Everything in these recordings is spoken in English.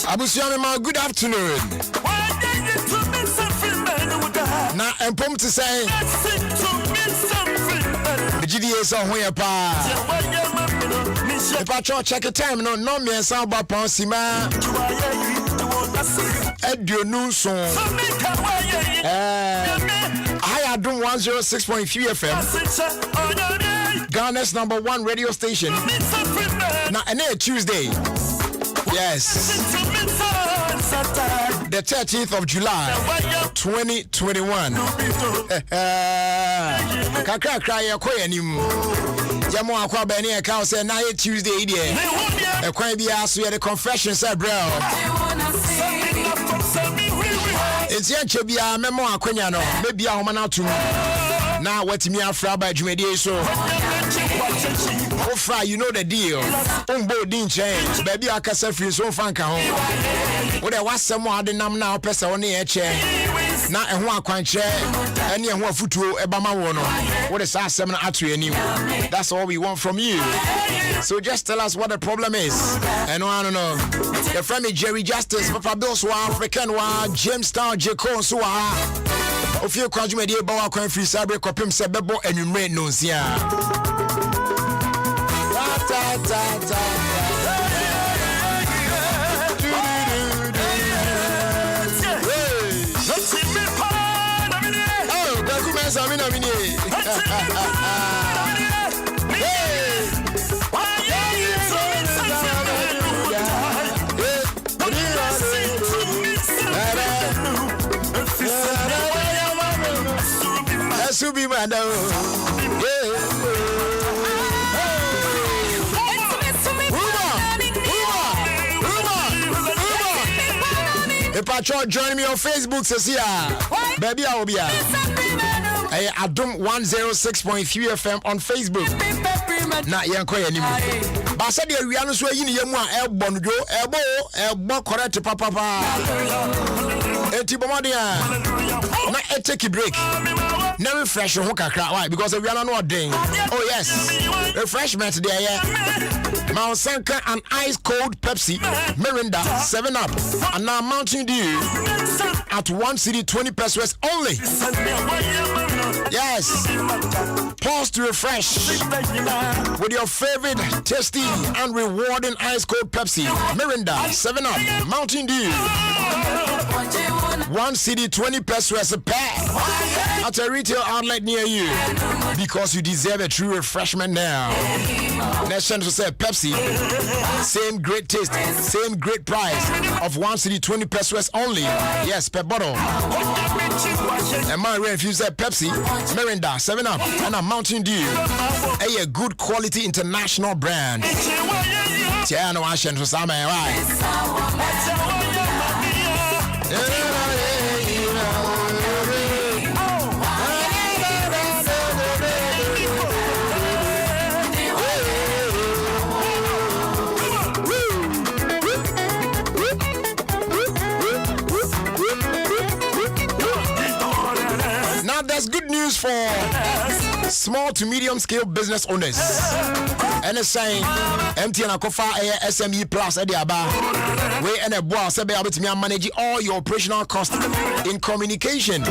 Abusiame, good afternoon. Now, I'm pumped to say, the GDA is on here, pa. If I try check a time, no, me and sound about Ponsima. Edio Nunson. I Adom 106.3 FM. Ghana's #1 radio station. Now, and Tuesday. Yes. The 13th of July, 2021. Kakra cry a quay anymore. Yamo Aqua Benny a cow said, "Night Tuesday, dear." A quay be asked you at the confession, said, "Bro." It's Yanchebia, Memo Aquaniano, maybe a woman out to me. Now, what's me afra by Jumedi so? Ofra, you know the deal. Umbo didn't change. Baby, I can say free so funk home. What I was some more than now, person on the chair. Now, and one quite chair, and you want foot to Ebama Wono. What is our seminar at you anymore? That's all we want from you. So just tell us what the problem is. And I don't know. Your friend is Jerry Justice, Papa Bills, African, James Town, Jacob, so Ofie Kwanso media bawa kwan free sabre kopim se bebo enwumre no nsia. Oh, daku mensa mina mini. Subi manda If I try join me on Facebook, says here, baby, I will be Adom 106.3 FM on Facebook. Na yanko anymore. But I said, we are so in Yamua, Elbonjo, Elbo, correct, papa. Etibomadia. Na take a break. Never refresh your hookah crowd. Why? Because we are not doing. Oh, yes. Refreshment there, yeah. Mount Sanka and ice cold Pepsi, Mirinda, 7-Up, and now Mountain Dew at 1 city 20 pesos only. Yes. Pause to refresh with your favorite tasty and rewarding ice cold Pepsi, Mirinda, 7-Up, Mountain Dew. 1 city 20 pesos a pack at a retail outlet near you, because you deserve a true refreshment now. Next chance to say Pepsi, same great taste, same great price of 1 city 20 pesos only. Yes, per bottle. And my if you say Pepsi, Mirinda, 7-Up, and a Mountain Dew, a good quality international brand. Tiano Ashen to Sama, right? Now there's good news for small to medium scale business owners. And it's saying MTN Akofa SME Plus Ediaba. We and a boss be able to manage all your operational costs in communication.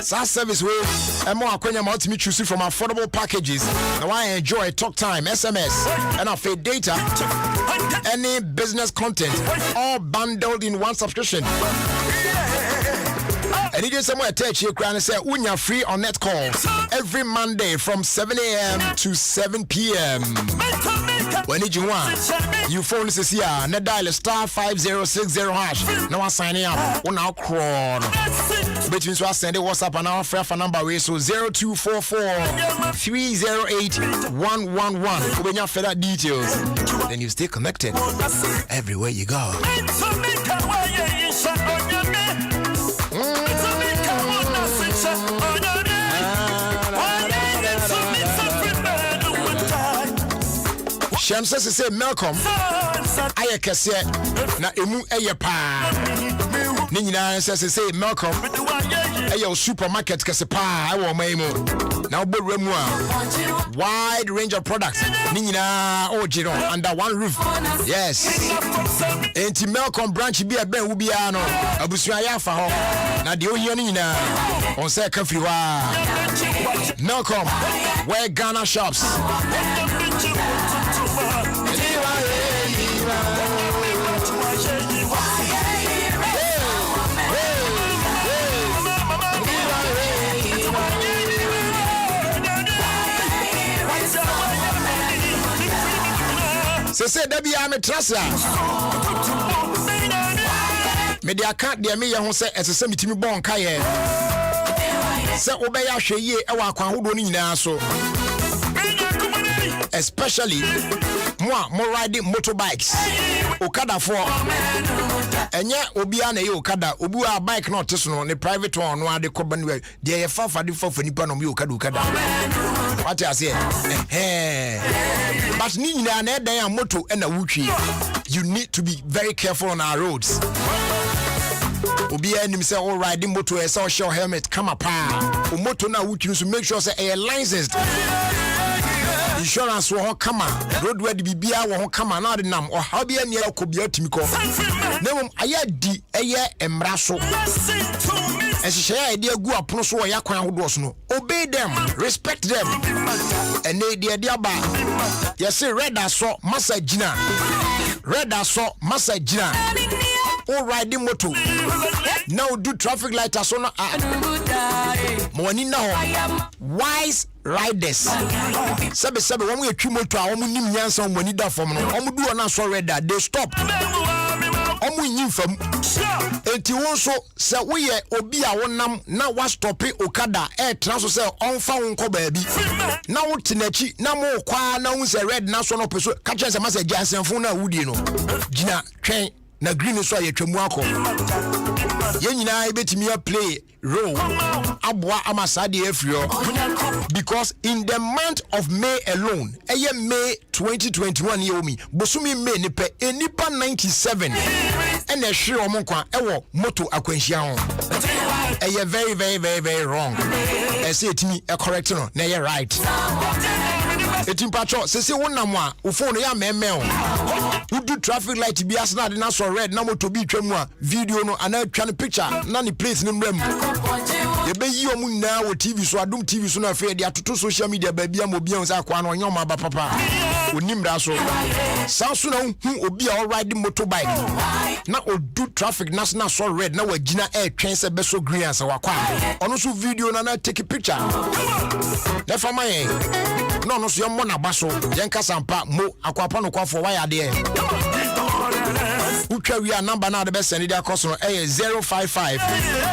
SaaS service way and more to me choose from affordable packages. Now I enjoy talk time, SMS, and I data, any business content, all bundled in one subscription. And you just somewhere touch your crown and say, "Unya free on net calls every Monday from 7 a.m. to 7 p.m. When did you want? You phone this here, and dial *5060 hash. Now I'm signing up. On our crawl. Between so I send a WhatsApp and our phone number way so 0244 308 111. When you fill that details, then you stay connected everywhere you go. Shamsa say Malcolm I kese na emu eye pa ni nyina say Malcolm your supermarket kese pa I want my mo now bouremu a wide range of products ni nyina ojiro under one roof. Yes, enti Malcolm branch bi e ben wo bia no abusua ya fa ho na de ohia ni nyina on say kafiri wa Malcolm where Ghana shops. Say that be am trasa me dey account dey me ye ho say esese mitimi bon kaye say obeya hwe ye e wa akwan hodo ni nyina so, especially mo riding motorbikes okada for enye obia na ye okada obu a bike na oteso no ne private one no ade koba ne dey ye fa nipa no me okada what I say but ni nyina na edan moto na wutwi. You need to be very careful on our roads. Obi enim say all riding motor e say show helmet come up o moto na wutwi so make sure say e licensed. Insurance wo come road where the bibia wo come na de nam o ha bia ne akobia timi ko nemum aya di eye emra so esihye ide agu apono so wo yakwan hodo so no obey them, respect them, and they aba yes red aso masa gina red aso masa gina all riding motor now do traffic light aso no money now wise riders sebe when we twi motor a omu nim nyansa money da fom no omu do na so red they stop omu yin fam enti won so se wo ye obi a wonam na wa stop okada transfer se onfa wonko baabi na wo tenachi na mo kwa na wo se red na so no peso ka chen se ma se jansenfo na wudie no gina twen na green so ya twemu akọ ye nyina ebetimi a play role abwa amasade afrio because in the month of May alone May 2021 yeomi bosumi May ne pe enipa 97 and e hwe omonkwa ewo moto akwanhia ho very very very very wrong say etimi e correct no na ye right etimpacho sese wonam a wo phone ya meme o do traffic light bi asna de na so red na moto bi twam a video no ana twa ne picture na ne place ne mram ye be yi omu na wo TV so Adom TV so na fe de atoto social media ba bia mo bia nsa kwa no nyoma ba papa onimra so sanso na hu obi a riding motorbike na do traffic national so red na wagina twen se be so green asa wakwa ono so video na take a picture na fama ye no so yemo na baso yenka sampa mo akwapa no kwafo waya de utwa wi a number na de be send dia cost no 055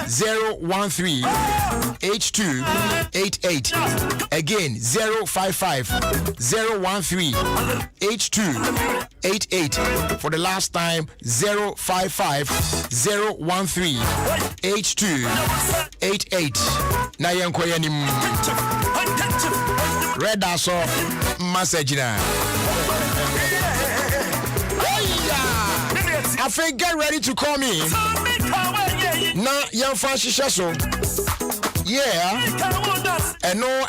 013 8288 again 055 013 8288 for the last time 055 013 8288 na yenko yanim red aso message na I think get ready to call me na yan fan shisha so yeah and no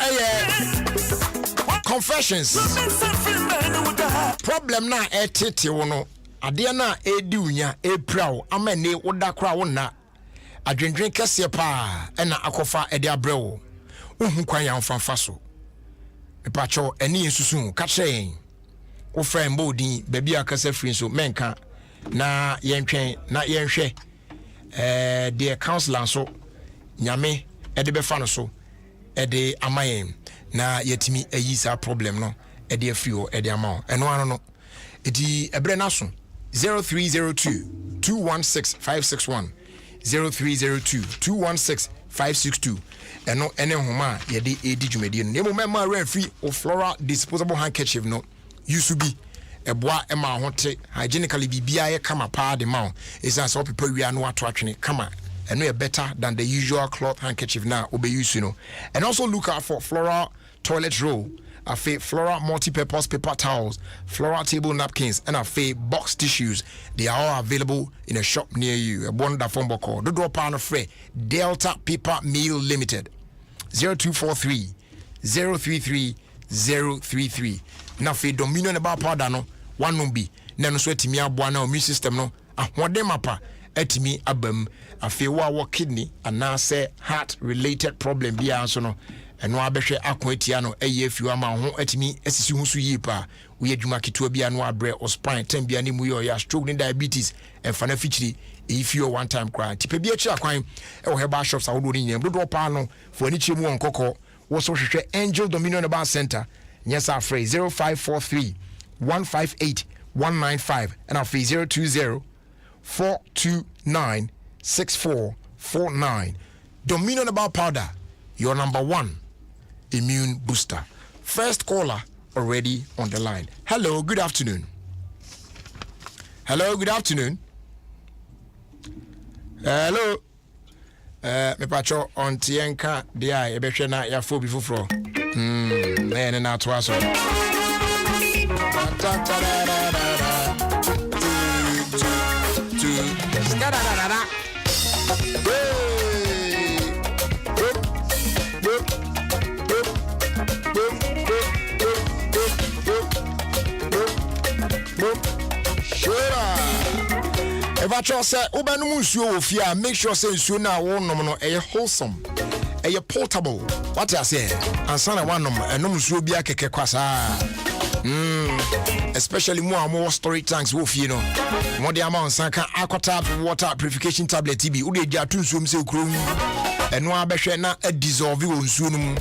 confessions problem na etete wo no ade na edi unya eprawo amane woda kra wo na adwendwen kese pa na akofa ede abrewo uhu kwan yan fanfa so mepacho eni ensusu ka kyen wo friend bodin baby akasa free so menka na yentwen na yenhwe the counselor so nyame ede be fa no so ede amayen na yetimi ayi sa problem no ede afrio ede ama eno ano no edi ebre na so 0302 216 561 0302 216 562 eno ene homa yede edi dwumadi no nemo mema ra free o floral disposable handkerchief no used be eboa ema hote hygienically bibia ye kama pa de ma is as so people we are no ato atwene kama eno e better than the usual cloth handkerchief na obe use you know. And also look out for floral toilet roll Afe Flora multi-purpose paper towels, Flora table napkins, and Afe box tissues. They are all available in a shop near you. A wonder phone call. Do drop on a free Delta Paper Meal Limited 0243 033 033. Nafe Dominion about powder no one no be. Nano sweat me aboa na immune system no. Ahwade mapa etimi abam. Afe wa kidney and now say heart related problem bi anso no. Eno abehwe akwatia no eye afiu ama ho etimi esisi hu so yi pa we adwuma keto bia no abre o spine tem bia ne mu yo ya stroke ni diabetes enfana fichiri if you one time cry tipe bia chi akwan e wo heba shops awodo ni nyam dodo pa no fo ani chemu onkoko wo so hwehwe Angel Dominion Bar Center yes afre 0543 158 195 and afre 020 429 6449. Dominion Bar Powder, your number one immune booster. First caller already on the line. Hello, good afternoon. Hello, good afternoon. Hello. Me pacho on Tienka dia ebehwe na ya fo bi foforo. Na to aso. If I just say, Ubanum nsuo ofia, make sure say nsuo na wo nom no wholesome, portable. What I say, ansana one nom enum nsuo bia keke kwasa. Especially more storage tanks wo fie no. Mo de ama onsanka aquatap water purification tablet bi. Ude dia tu nsuo mse okrom. Eno abehwe na dissolve wo nsuo no mu.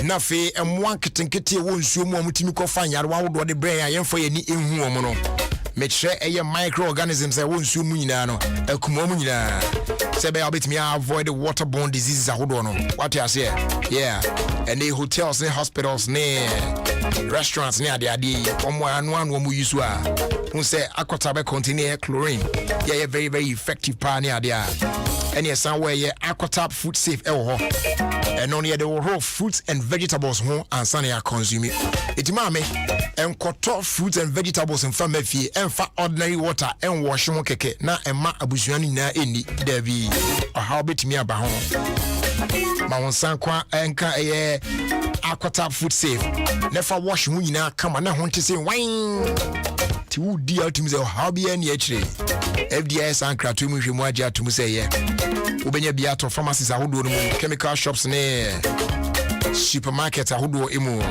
Na fe emwa ketenkete wo nsuo mu amutimi kofa nyare wa wo de brain a yemfo ye ni ehu omo no. Make sure a microorganisms I won't sue munano, a kumomina. Sebe abit me avoid the waterborne diseases. What you say? Yeah, and the hotels, the hospitals, near restaurants near the idea. One woman use who say aquatabe contain chlorine. Yeah, very, very effective pioneer there. And yes, somewhere yeah, aquatap food safe. And only the raw fruits and vegetables home and sunny are consuming. It mame and cut fruits and vegetables in family fee and for ordinary water and wash one keke na emma abusuani na eni devi or how bit me about home. Ma won sankwa enka aquatap food safe. Never wash mu nyina kama na ho say wine. Ti wo di out me say how be any actually. FDS and kratu mu hwemu agya to mu say yeah. Ubenya bia to pharmacies ahodo no mu chemical shops ne supermarkets ahodo emu.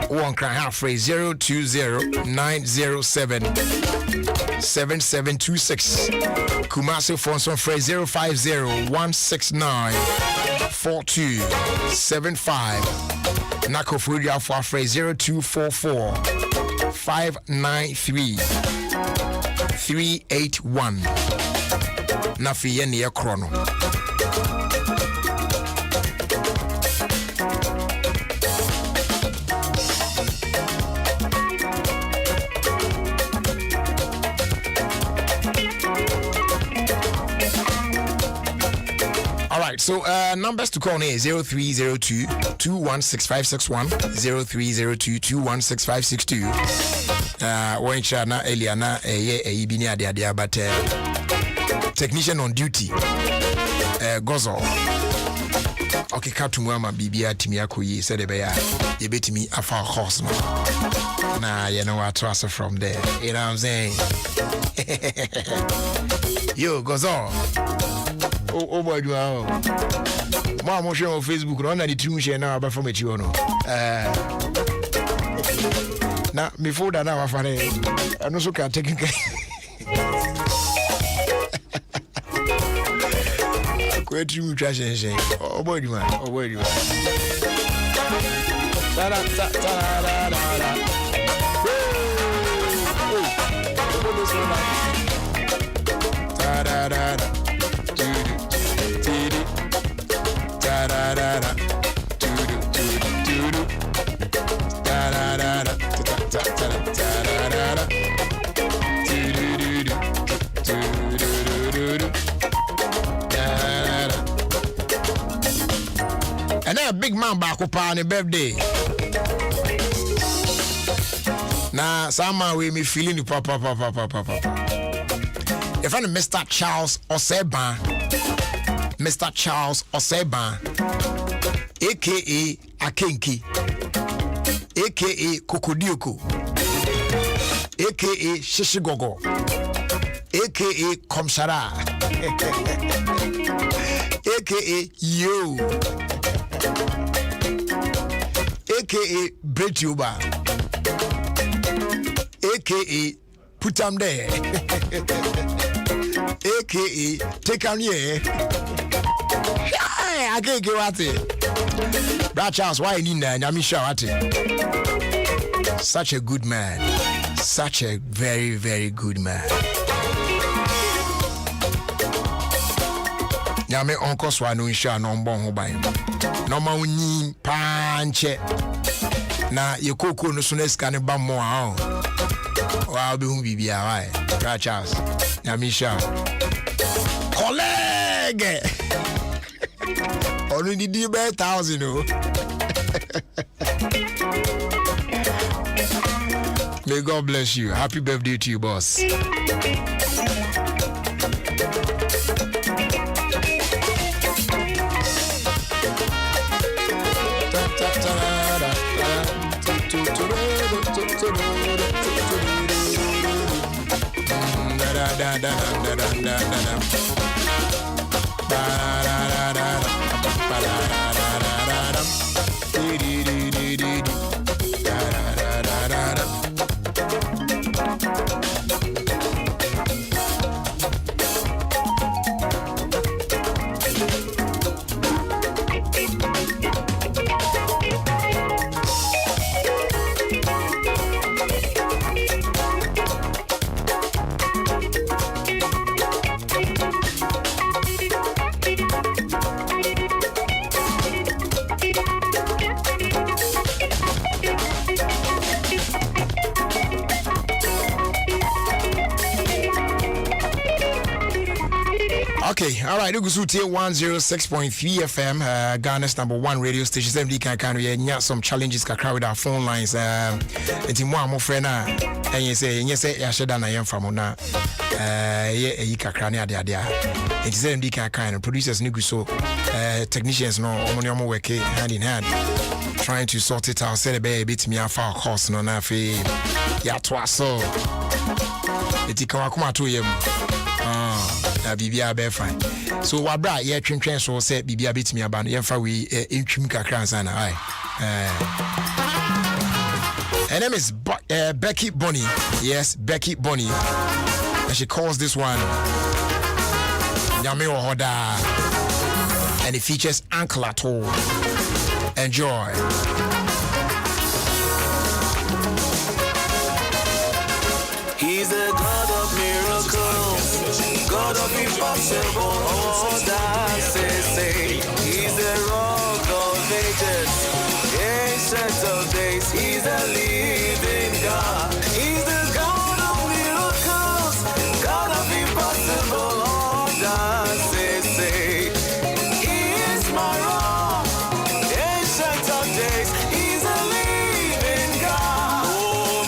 One cry half phrase 020-907-7726. Kumasi phone some phrase 050-169-4275. Nako Furia for phrase 0244-593-381. Nafi yeni chrono. Alright, so numbers to call is 0302-216561, 0302-216562. One chana Eliana Ebini Adia, but technician on duty, Gozo. Okay, Katumama Bibia Timiako ye said a bear, you bet me a far horse. Nah, you know I trust from there. You know what I'm saying? Yo, Gozo. Oh boy, do I? Mom, I'm on Facebook. Run at the two share now, but from a chiono. Now, before that, now I find it. I know so can take it. Quite too trash and shame. Oh boy, do I? Oh boy, do I? Ta da ta ta da da da. Ta da da da. And a big man back up on a birthday. Na sama we me feeling papa. If I'm Mr. Charles Oseba, Mr. Charles Oseba, aka Akenki, aka Kokodioko, aka Shishigogo, aka Komshara, aka Yo, aka Bretuba, aka Put them there, aka Take on here. I can't get at it. Brad Charles, why in there? I'm sure at it. Such a good man, such a very, very good man. Yame Uncle Swano Sha no bon by no ma panche na ye koko no so na sika ne ba mo a wa be hu bibia why Brad Charles Yame Sha colleague only the 1,000 May God bless you. Happy birthday to you, boss. Okay, all right. This is 106.3 FM, Ghana's #1 radio station. Somebody can we some challenges kakra with our phone lines. It's more friend and you say I should done I am from ona. Yeah, kakra ne ade. It's somebody can producers niguso, technicians no omonium work hand in hand, trying to sort it out. Say a bit me off our course no na fe. Ya twaso. It's kawakuma to yem. Bibia be fine. So wabra ye twentwen so say bibia betimi aba no yemfa we entwim kakra ansana ai. Her name is Becky Bonnie. Yes, Becky Bonnie. And she calls this one Nyame Ohoda. And it features Uncle Ato. Enjoy. He's the God of miracles, God of impossible, all that say. He's the rock of ages, ancient of days. He's a living God. He's the God of miracles, God of impossible, all that say. He is my rock, ancient of days. He's a living God. Oh,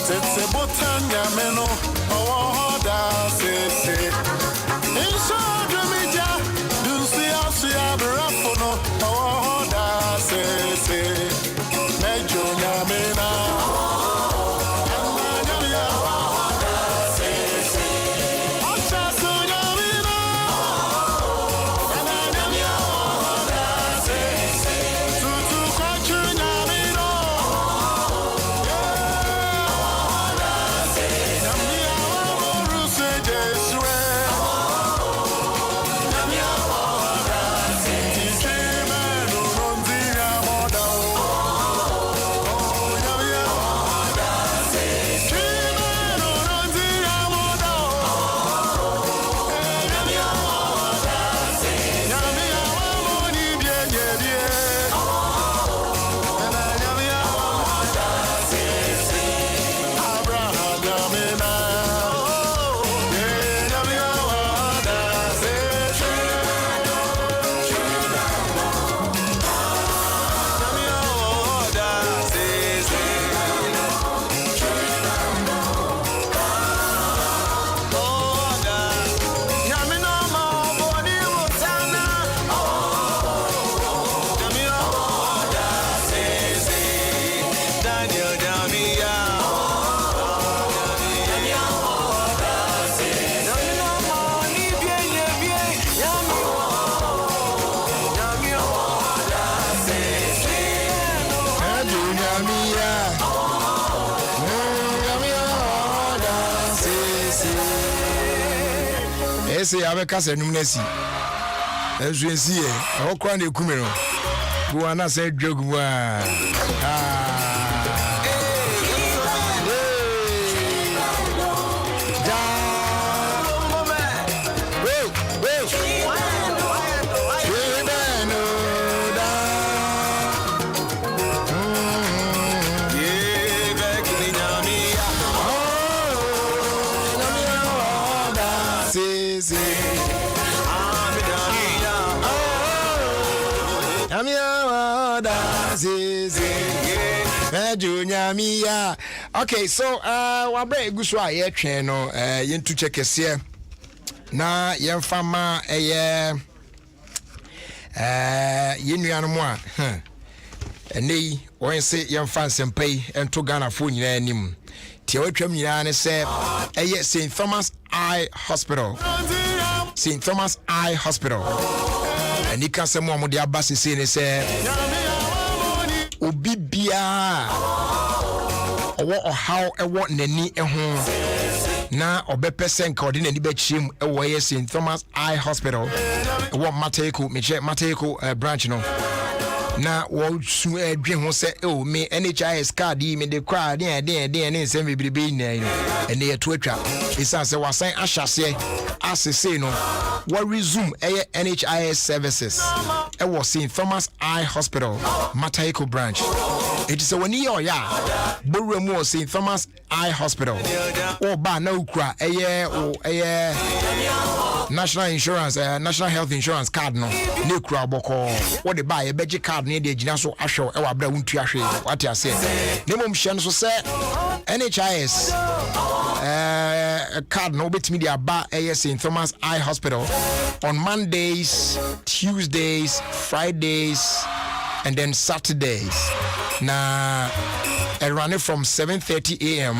Tete botanya meno oda se Insha dramija dunsi asia brafono oda se Mejo nyamena say abeka se num na si enso ensi e okwa na ekume no go ana say dwogu Okay, so wa break go so aye twen no yentu check ese na yemfa ma yenua no mo a enei won se yemfa nsempei ento Ghana fo nyina anim tie watwam nyina ne se St. Thomas Eye Hospital. St. Thomas Eye Hospital. And you can say more of the Abbas is saying, say, Obibia, or how I want Neni a home. Now, or be person coordinated by Chim away St. Thomas Eye Hospital. What Mateko branch no. Now, what soon dream will say, oh, me NHIS card, me the crowd, and send me be there, and they are Twitter. It's as I was saying, I shall say, as I say, no, what resume NHIS services. It was St. Thomas Eye Hospital, Mateko branch. It is a 1 year, yeah, Burremo St. Thomas Eye Hospital, or Banokra, National Insurance, National Health Insurance card, no, new crowd, what they buy a budget card near the Ginaso Asho, our brown Tiashi, what I said. Name Shanso said, NHIS card no bit media bar St. Thomas Eye Hospital on Mondays, Tuesdays, Fridays, and then Saturdays. Now, I run it from 7:30 a.m.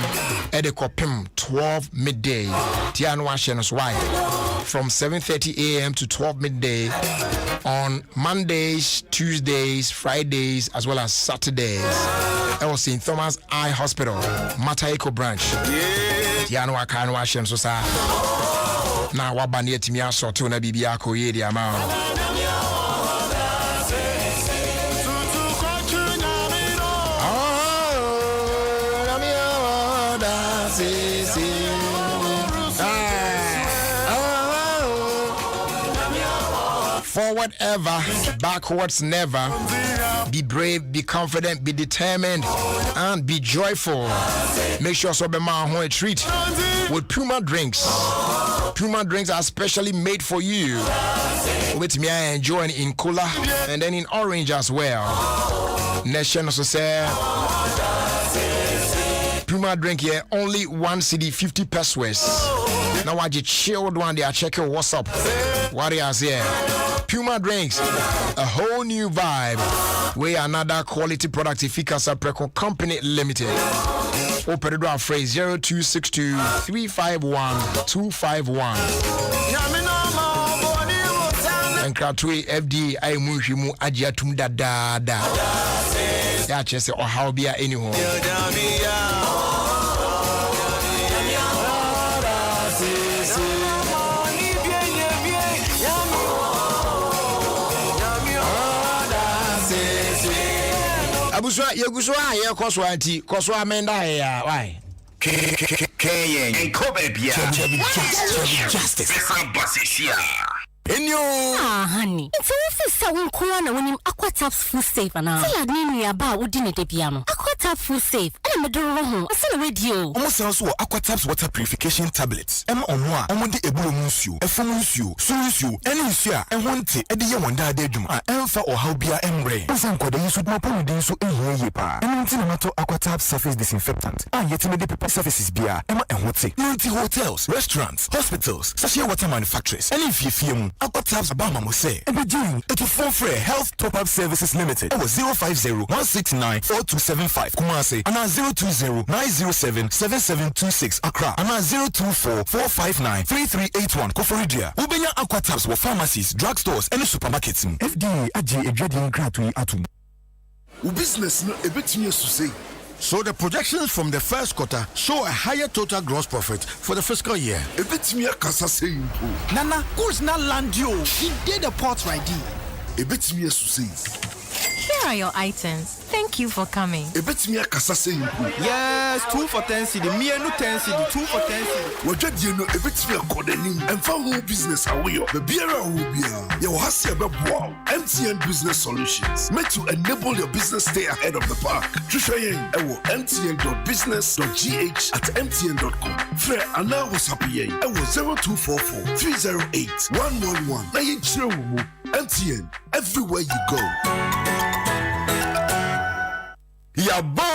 at the Kopim 12 midday. Tian Washen's why from 7:30 a.m. to 12 midday on Mondays, Tuesdays, Fridays, as well as Saturdays. I was in Thomas Eye Hospital, Mateko branch. Tian Wakan Washen so sa. Now wabani etimia soto na bibia ko ye di amount. Forward ever, backwards never. Be brave, be confident, be determined, and be joyful. Make sure so be man a treat with Puma drinks. Puma drinks are specially made for you. With me, I enjoy in cola and then in orange as well. Nation also say Puma drink here only 1 CD 50 pesos. Now I just chilled one day. I check your what's up. What is here? Puma drinks, a whole new vibe. We another quality product Efficasa Preco Company Limited. Open the door phrase 0262 351 251. And Kratui FD I Mushimu Ajiatum da. Yeah, just or how be anyhow. Abuswa yeguswa ye koswa anti koswa menda ya why justice honey. It's office unko na wonim aquatap full safe ana. Say adni ya ba odi ne de bia no. Aquatap full safe. Ana medoro ho. Ase na radio. Omo se so aquatap water purification tablets. Em ono a omo de ebulu nsuo, efom nsuo, so nsuo, ene nsuo a ehonte e de ye wonda ade adwuma. A emfa o how bia embre. Osan kwada yisu ma pon de nso ehie pa. Eno nti na mato aquatap surface disinfectant. A yetime de paper surfaces bia ema ehonte. Ninety hotels, restaurants, hospitals, sachet water manufacturers. Ene fie mu aquatap abama mo say. Ebe doing it for free Health Top Up Services Limited. Over 050-169-4275. Kumase. And 020-907-7726. Accra. And 024-459-3381. Koforidia. Ubenya aquataps were pharmacies, drugstores, and supermarkets. FDA AG a dreading gratui atum. Business no ebetumi susei. So the projections from the first quarter show a higher total gross profit for the fiscal year. Nana, who's not land you? He did a port right there. Here are your items. Thank you for coming. Yes, 2 for 10 cedi. Me and 10 cedi. 2 for 10 cedi. Wajadi no ebetimi akodani. Emfa whole business awayo. Bebiara wobia. Ya wahasi abebo. MTN Business Solutions. Make to enable your business stay ahead of the pack. Trishayen ewo mtn.business.gh@mtn.com. Fre ana wasapiye. Ewo 0244 308 111. Na yenchire wo. MTN everywhere you go. Yaba.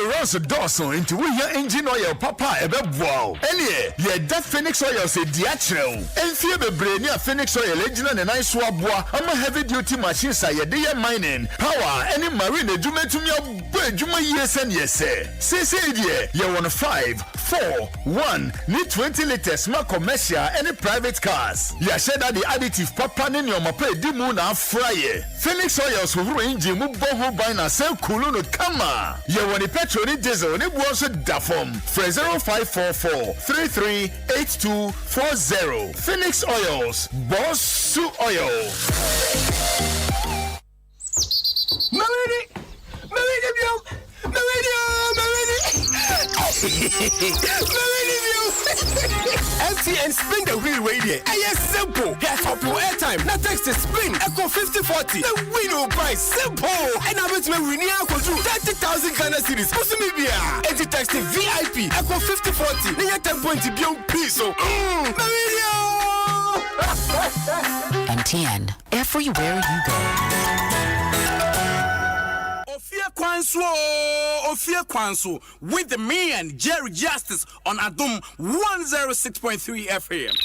Ross Dawson into we your engine oil papa ebe wow. Anyway, that Phoenix oil say diachro. Enfie bebre ni Phoenix oil engine na nice boa. I'm a heavy duty machine say dey mining. Power any marine edwuma tumi abo edwuma yes and yes. Say there, you want 5, 4, 1, need 20 liters more commercial any private cars. Ya share that the additive papa ni your mapa di mu na fry. Phoenix oil so engine mu bo ho buy na sell cool no kama. You want the petrol ni diesel ni buonso da form. 0544 338240. Phoenix Oils, Boss Oil. MTN spin the wheel radio. It's simple. Get up your airtime. Now text the spin. Echo 5040. The winning price. Simple. And I bet me we need to 30,000 Ghana cedis. Possibly be and text the VIP. Echo 5040. Then you 10 points to be on piece. MTN. Everywhere you go. Ofie Kwanso with me and Jerry Justice on Adom 106.3 FM.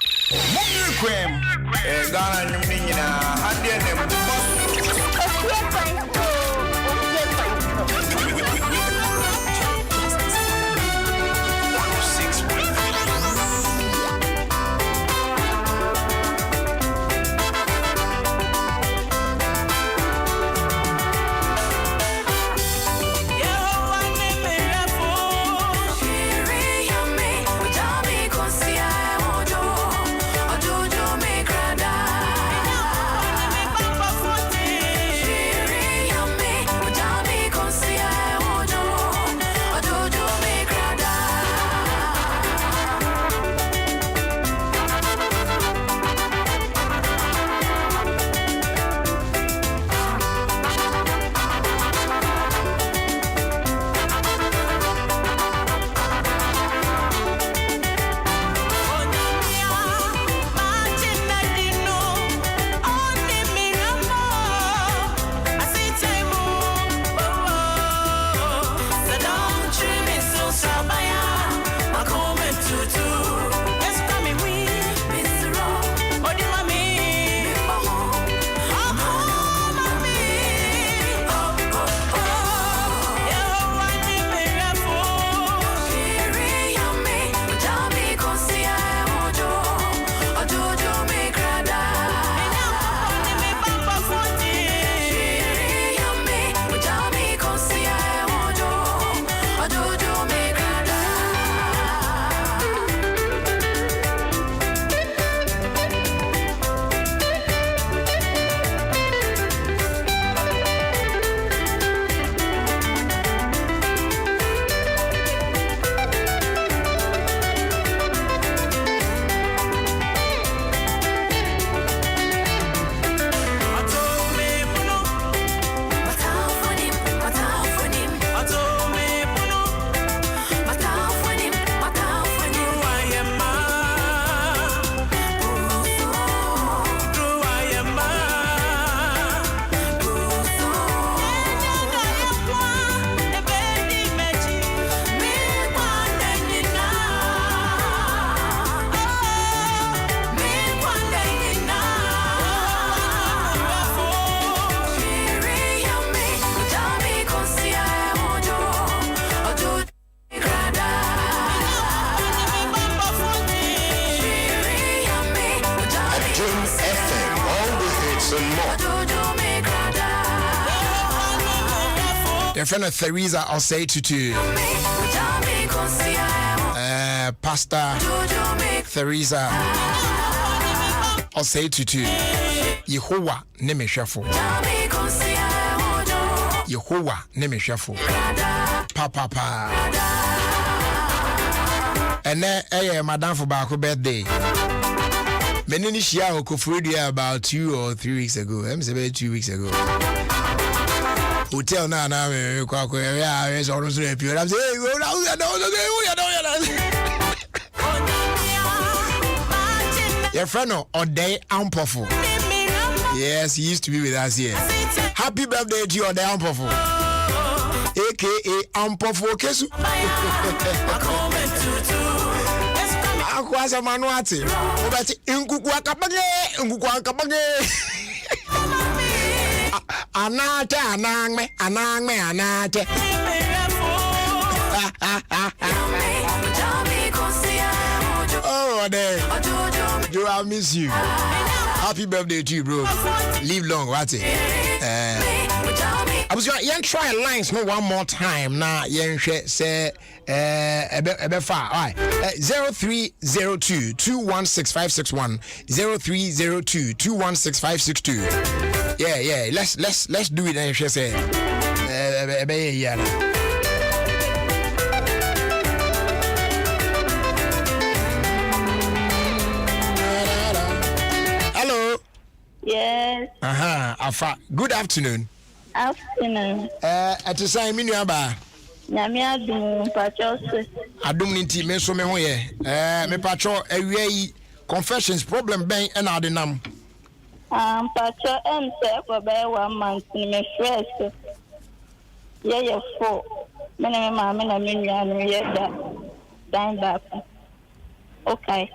Your friend of Theresa, I'll say to Pastor Theresa, I'll say to Yehovah name shuffle. Yehovah name shuffle. Papa. And then, Madame for Baku birthday. Many share Okofredia about 2 or 3 weeks ago. I'm saying 2 weeks ago. Hotel now, I'm almost happy. I'm saying, your friend Ode Ampofo. Yes, he used to be with us here. Happy birthday to you, Ode Ampofo. AKA Ampofo Kesu. Akwasa manuati. Obati inkukwa kapage. Anate anate. Oh, there. Joe, I miss you. Happy birthday to you, bro. Live long, what's it? I was going to try lines no one more time. Now, say, far. All right. 0302 216 561 0302 216 562. Yeah. Let's do it. And she say, Hello. Yes. Afa. Good afternoon. Afternoon. At the same minute, Nyame Adom Pacho. Adom ninti me so me ho ye. Me Pacho awia confessions problem ben and Adom. Pacho say for be 1 month ni me stress. Yeah 4. Me na me mama na me nua no ye da. Dan back. Okay.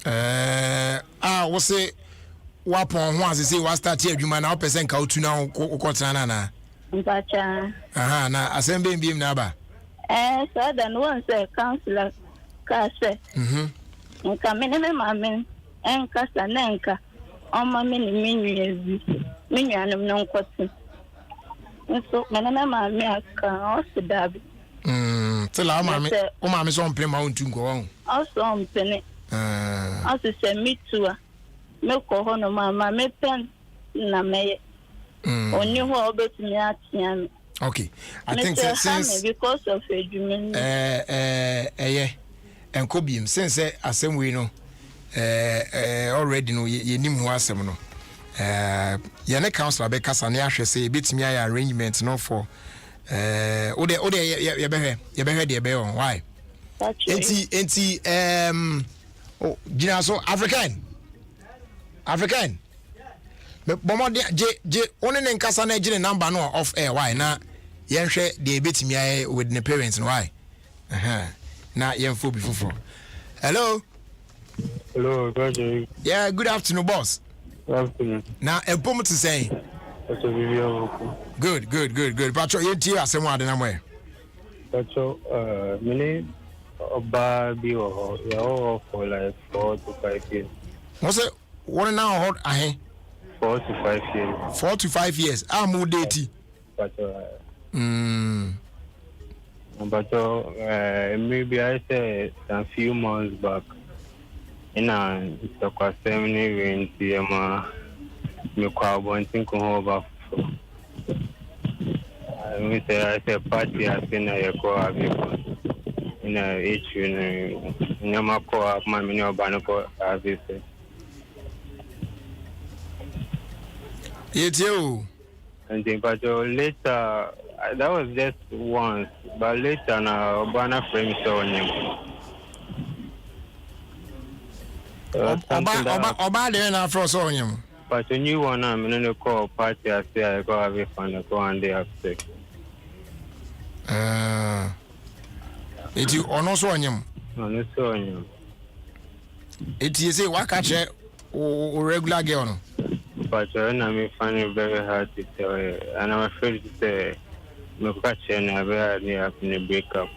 We say wapon ho asese wa start adwuma na opesen ka otu na ukotana na. Mpacha. Na assemble biem na ba. So then one say counselor ka say. Nka me na me mama enka sa na nka. Oma me ni menua no nkotu. Nso me na me mama aka osidabi. Tell o mama so mpem ma ontu nko ho. Also mpene. Also say me too. Me ko ho no mama me pen na me. Oni ho obetumi atian. Okay. I think since because of edumin. Enkobiem since asem we no already no ye nim ho asem no. Ye ne councilor be kasa na ahwe say betumi ay arrangement no for ode ye behwe de be on why? Enti gina so African Bomo je one ne nkasa na gine number no off air why na ye hwe de betumi ay with the parents why? Na ye mfo bi foforo. Hello, good. Yeah, good afternoon, boss. Good afternoon. Now, a poem to say. Good. Pacho, you tear us some other way. Pacho, many about be or for like 4 to 5 years. What's it? What now? Hold 4 to 5 years. 4 to 5 years. I'm more dating. Pacho, maybe I said a few months back. Ina kwa semini winti ama mekwa bontin ko hoba mi say party asina yako abiko ina issue ni nyama ko ma mini obano ko avise yetio and then but later that was just once but later na obana frame so nyim Oba there na for so nyam. But a new one I'm in a call party I say I go have a fun go and they have sex. It you ono so nyam. No so nyam. It you say what catch o regular girl no. But I find it very hard to tell and I'm afraid to say me catch and I very have to break up.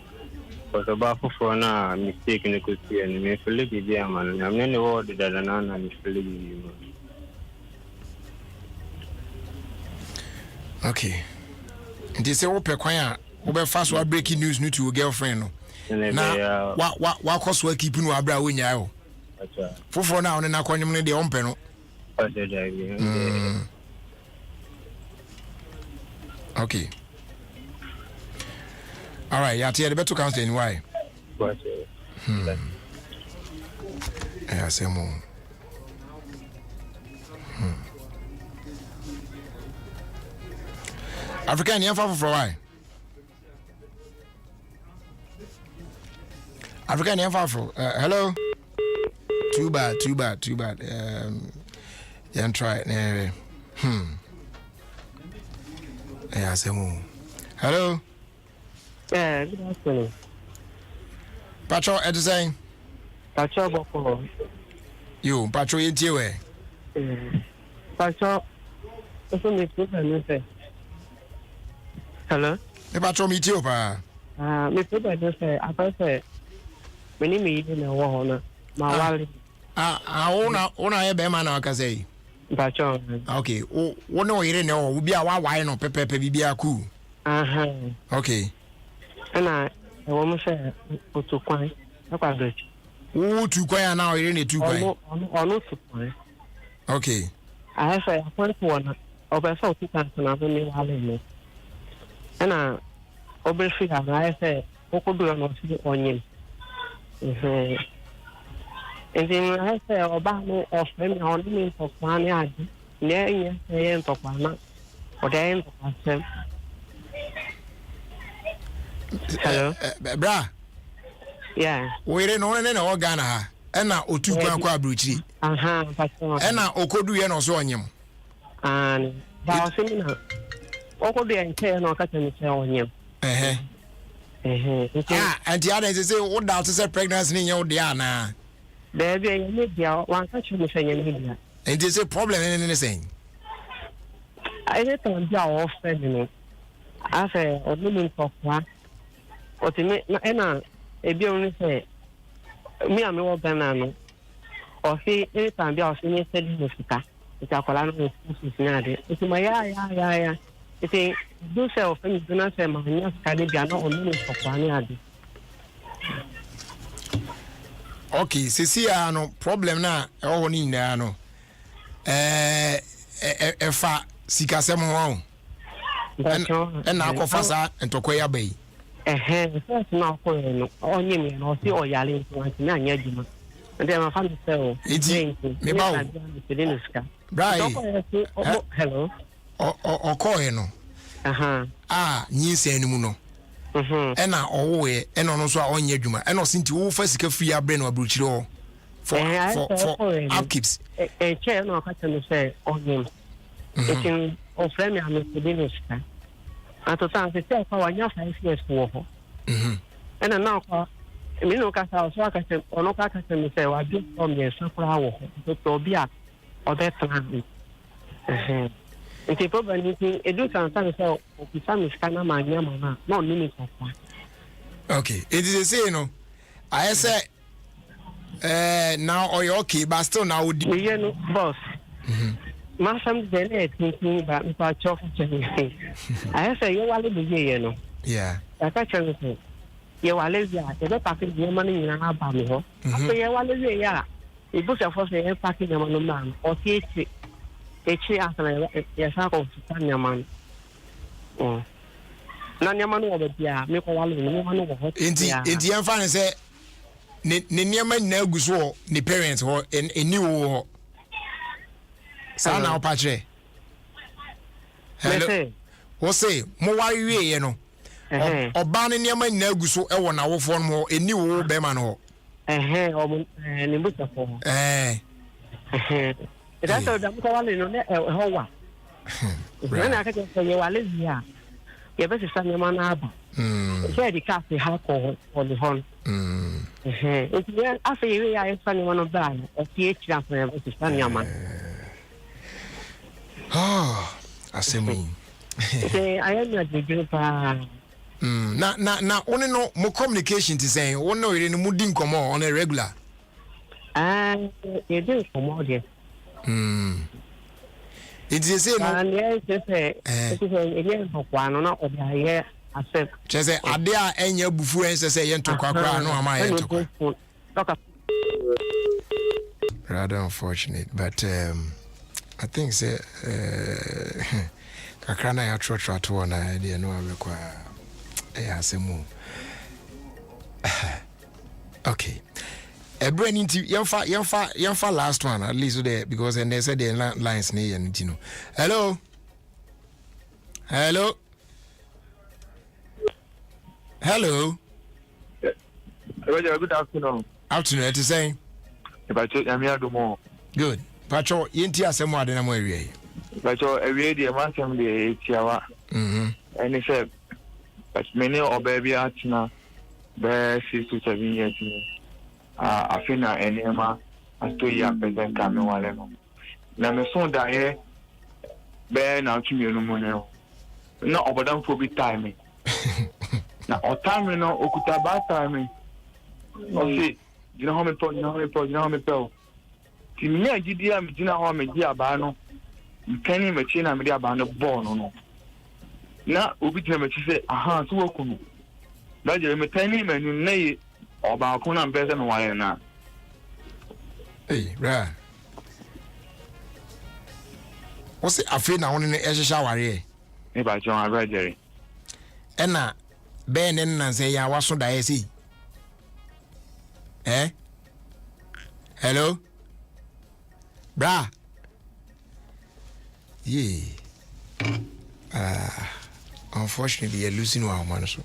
But about for now, mistake in the country and me feel it be man. I'm not the word that I know and feel it. Okay. Nti say wo pe kwan a wo be fast wa breaking news no to your girlfriend no. Na wa koso keep no abra wo nyaa o. Foforo na one na kwanyem ne de ompe no. Okay. All right, yeah, the better counsel in why. Yeah, say more. African, you for why? African, you for hello. Too bad. Yeah, try it. Yeah, say more. Hello. Yeah, good afternoon. Patrol, at the same. Patrol, Boko. You, Patrol, you too, eh? Patrol, also me too, hello? The Patrol, me too, pa. Me too, I say, when you meet in a war, my wallet. I own a bear man, I can say. Patrol. Okay, oh, what no, you know, we be a wine or pepper, be a cool. Okay. And I want to say, to quite a oh, to quite now, you need to quite. Or not to quite. Okay. I have a point one of a sort of person of the new and I obviously I say, what could do not see onion. And then I say, Obama of them only for 1 yard, near the end of one, or the end of them. Hello, bra. Yeah. We don't know any organa. And now, Otu Quanqua Bruchi. And now, Okodu and also on him. And Balsina. Okodu and Tay no cutting on him. And the other say, what doubts is a pregnancy in your Diana? Baby, you need one catch me saying, and there's a problem in anything. I let them be off, I say, a woman for one. What you mean, and a be only say, me and me banana, or see any time be our senior study musica, which I call on it's my yeah. It's a do self and do not say my young Canadian or women for 1 yard. Okay, Cecilia, no problem na, oh, Nina, no. If I seek a seven and now go faster and to Koya Bay. First now for on you or see or yelling to 1 and then I found the cell. It's hello. Or Koeno. Ni say no. And now always and also on Yeduma and not since you first free a brain or bruchiro for upkeeps. A chair no catching say on him. It's in of them and Mr. at the time, they say, "Oh, I have 5 years for her." And now, I mean, no cast or no cast and say, "I do from the sunflower to be up or that plan." And people, when you do sometimes, so some is kind of my yamana, no limit of one. Okay, it is a say, you know. I say, now, or you're okay, but still now, would you boss? Masam then thinking about me for chocolate. I say you are living here, you know. Yeah. I catch everything. You are living here. You're packing your money in an album. After you are living here, you put your first day packing your money man or teach after your circle to turn your man. Oh. None your money over there, make a while in one over what? It's your fan say, Niaman no go the parents or in a new. Sana opatre. Hello. Wo say mo wari wie ye no. Oba ne niam na aguso e wo na wo fo no eni wo be ma no. O ni buta fo. Ida to da ko wale no ne ho wa. Na ka ke ye wale zia. Ye be se sanya ma na aba. Se di ka se ha ko o ni hon. Enti ya afa ye ya e sanya ma no ba. O ti e tira fo ye be se sanya ma. Oh, I say me. I am not the group. Na only no more communication to say, one no in mudding come on a regular. You do come out here. It is say no. And yes, it is again for one not of the year. Accept. Just say adia enya bufu en say yento kwakra no ama yento. Rather unfortunate, but I think say kakra na ya trotro to na dey no abekwa asemu. Okay. Brain into yamfa last one at least there because and they said the lines near and you know. Hello. Hello. Hello. Good afternoon. Afternoon, it is saying. If I check, I'm here to more. Good. Patrol, Intia, some more than I'm away. Patrol, every day, man, some day, 8 hours. And he said, but many of baby arts now, bear 6 to 7 years. I feel now, and Emma, I still young, but then come on. Now, my son died, bear now to me no more. No, but don't forbid timing. Now, or timing, no, okuta bad timing. Okay, you know how many people, you know how many people. Timmy, I did hear me, you know how many dear Bano. You can't even change a media band of born or no. Now, Ubi Timmy say, aha, so welcome. But you're a tiny man, you know, or Balcona and better than why now. Hey, right. What's it? I feel now only a shower here. If I join a red Jerry. And now, Ben and say, I was so dicy. Eh? Hello? Bra. Yeah. Unfortunately, you're losing our man. So.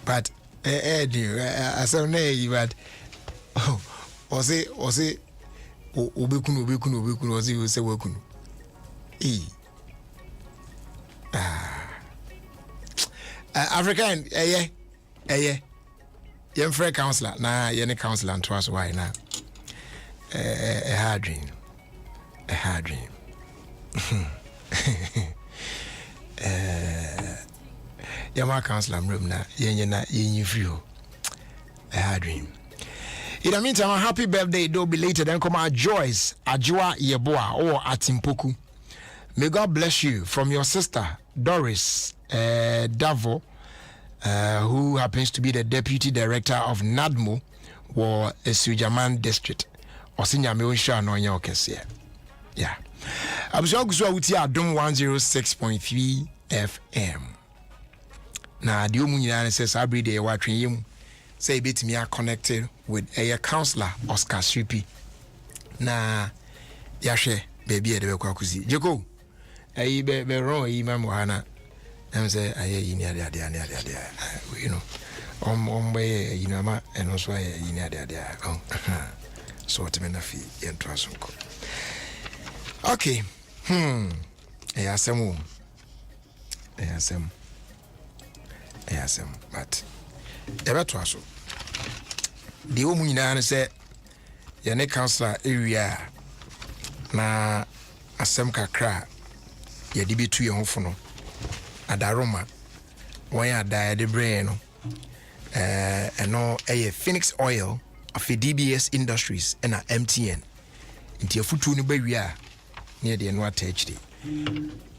But, I said, no, but, was it, Ubikun, was it, say, Wokun? African, yeah. You're a counselor. Nah, you're a counselor and twice why now. A hard dream. You're my counselor room now. You're free. A hard dream. In the meantime, a happy birthday, though belated, and come out Joyce, Ajua Yeboa, or Atimpoku. May God bless you from your sister, Doris Davo. Who happens to be the deputy director of NADMO or Sujaman district or senior Meosha no Yokes. Yeah. I'm so good with Adom 106.3 FM. Now, the Umunia says every day watching him say bit me are connected with a counselor Oscar Sripi. Na Yashe, baby, at the Kwakuzi. Joko, I be wrong, Imam I'm say I you know way you know and also so what me na fi entrasunko okay ayasem but ebeto aso de wo munyina ne say ye ne counselor area na asem kakra ye de betu ye hofo no Adaroma, when I died the brain, and no a Phoenix Oil of DBS Industries and a MTN. Into your foot to baby near the NWAT HD.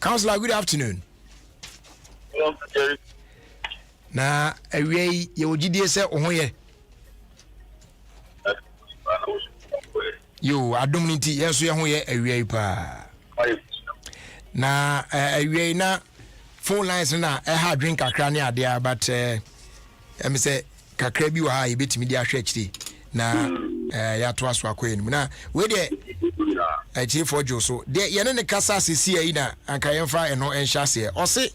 Councillor, good afternoon. Now, a way you GDS on here. You are dominant, yes, we are here a way pa. Now, a way now. Phone lines na ha drink kakra ne ade but me say kakra bi wa ha e betimi dia hwechiri na ya to aso akoyeni na we de chief ojo so de ye ne kasa sisi ayi na anka yemfa eno enhyase o se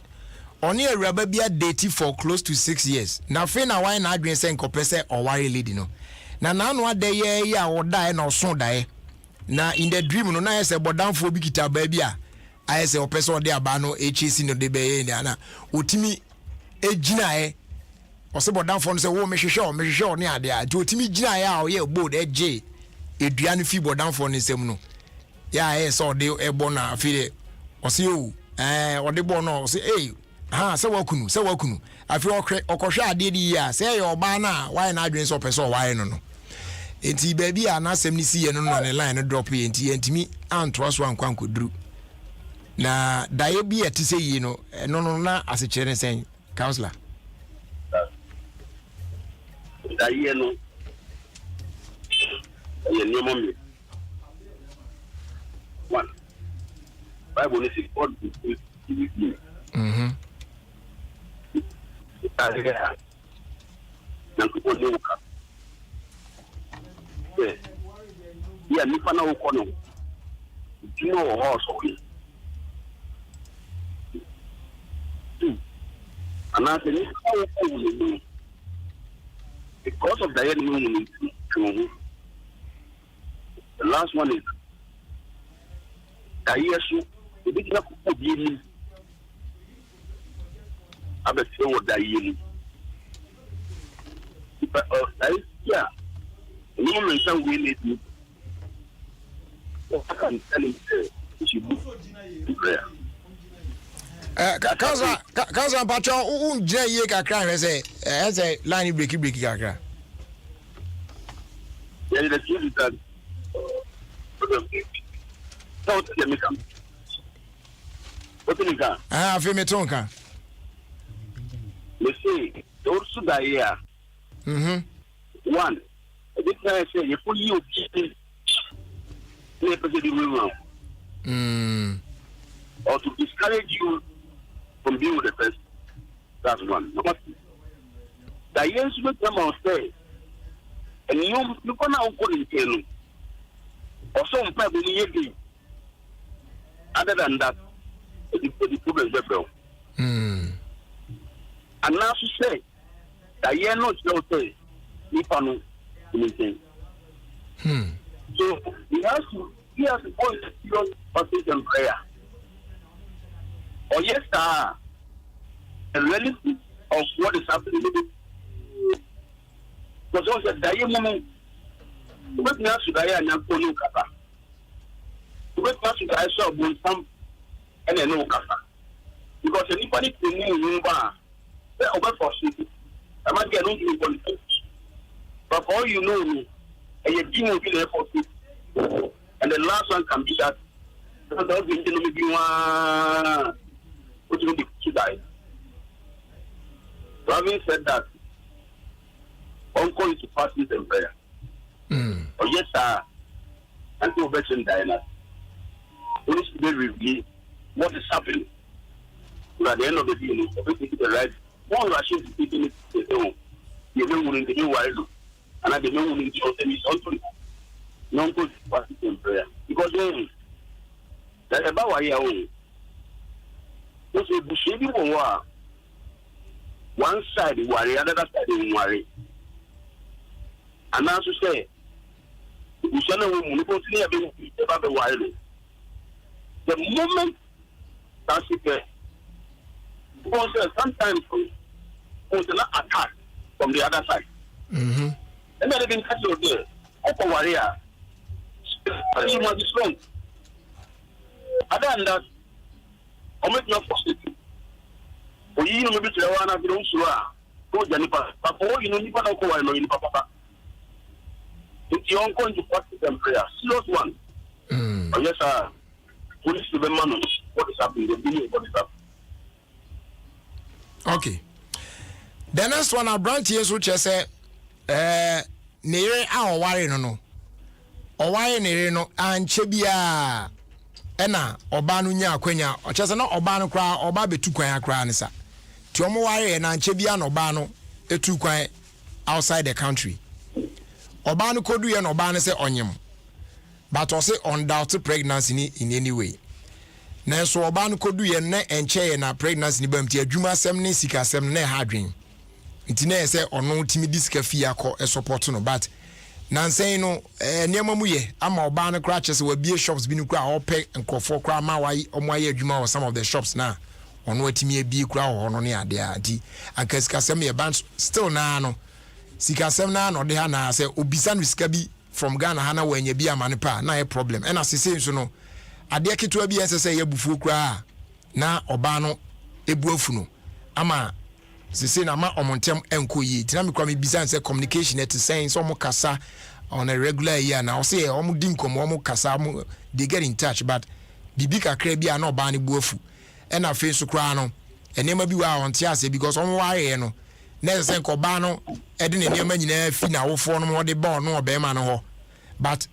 oni awuraba bia date for close to 6 years na fe na why na adwen se nkopese o ware lady no na no ade ye ya wo dai na oso dai na in the dream no na ye se bodamfo bi kita ba bia I say, person de abano, HC no de be na otimi ejina or say, but down for say, oh, me sure near there. To Timmy Jina, yeah, board, J. Adrian Fibo down for Nisemno. Yeah, I saw the Ebona Fide or see you, or the bono say, hey, so welcome. I feel Okosha did ya say, your bana, why not drink so person, why no. enti baby anasem ni si ye no na line no drop ye enti entimi anto so ankwan koduru na daye bi ati se yi no no na asechere sen counselor daye no ye ni mo mi one Bible is God with you. Yeah, nipa na uko no. You know also. And I say because of the enemy, the last one is Dayesu. The big enough to be I bet you what Dayesu. But yeah, no man can win it. I can tell him she prayer. Kaza Pacho, unje ye kakra say line break kakra. Yeah, the truth is that so let me come. What do you got? Ah, feel me tonka. You see, those who die here. One, this guy say you put you or to discourage you from being with the first. That's one. Number two, the years will come on say, and you can now go in jail or some people in other than that, the problem is well. And now she say, the year not so say, if I know anything. So he has to go into serious passage and prayer. Or yes, a relative of what is happening. Because also the moment, what now should I and I'm going to Kata? What now should I saw some and I know Kata? Because anybody can know they're over for city. I might get into politics. But for all you know, and your team will be there for it. And the last one can be that. Because that's the one which will be to die. So having said that, uncle is to fasting and prayer. Or yes, sir, until veteran Diana. Police today review what is happening. So at the end of the day, everything is the right. One Russian is taking it to the home. You don't want to do what and I don't want to do something. Non good fasting and prayer. Because then, that's about why you own. Because if you see people one side worry, another side don't worry. And as you say, you shall know when you go to the worry. The moment that's it, because sometimes there's an attack from the other side. And then they can catch you there. Upper warrior. You must be strong. Other than that, I'll make your first. For you know, maybe to one of your own sura, go Janipa. But for you know, you can't go in Papa. It's your uncle to practice and prayer. Serious one. Oh, yes, sir. Police to the man. What is happening? The billion, what is happening? Okay. The next one, I brought here, which I say, near our worry, no. Owaye nere no anchebia ena oba no nya akwanya ochese na oba no kra oba betu kwan akra ne sa ti omo ware na anchebia na oba no etu kwan outside the country oba no kodu ye na oba no se onyem but ose undoubted pregnancy ni in any way na so oba no kodu ye na enche ye na pregnancy ni bamti adwuma sem ne sika sem na ha dwen nti na se ono timi disika fi akọ e support no but Nansen no niema mu ye ama oba no kra chese wa bie shops bi no kra ope nkofo kra ma wai omo aye adwuma or some of the shops na ono atimi abie kra ho no ne ade adi akaska sem ye ban still na no sika sem na no de ha na se obisa no sika bi from Ghana hana wanya bi amane pa na ye problem ena sese so no ade keto bi ensese ye bufu kra na oba no ebu afu no ama sisi na ma omontem enko yi tina me kwa me bisa nse communication et saying so mo kasa on a regular year now. Say omu dinkom omu kasa they get in touch, but bibi kakra bi no ba ne buafu. E na fe so kra no enema bi wa on tia say because omu ware no na say ko ba no e de ne enema nyina fi na wofo no mo de ba no obema no ho. But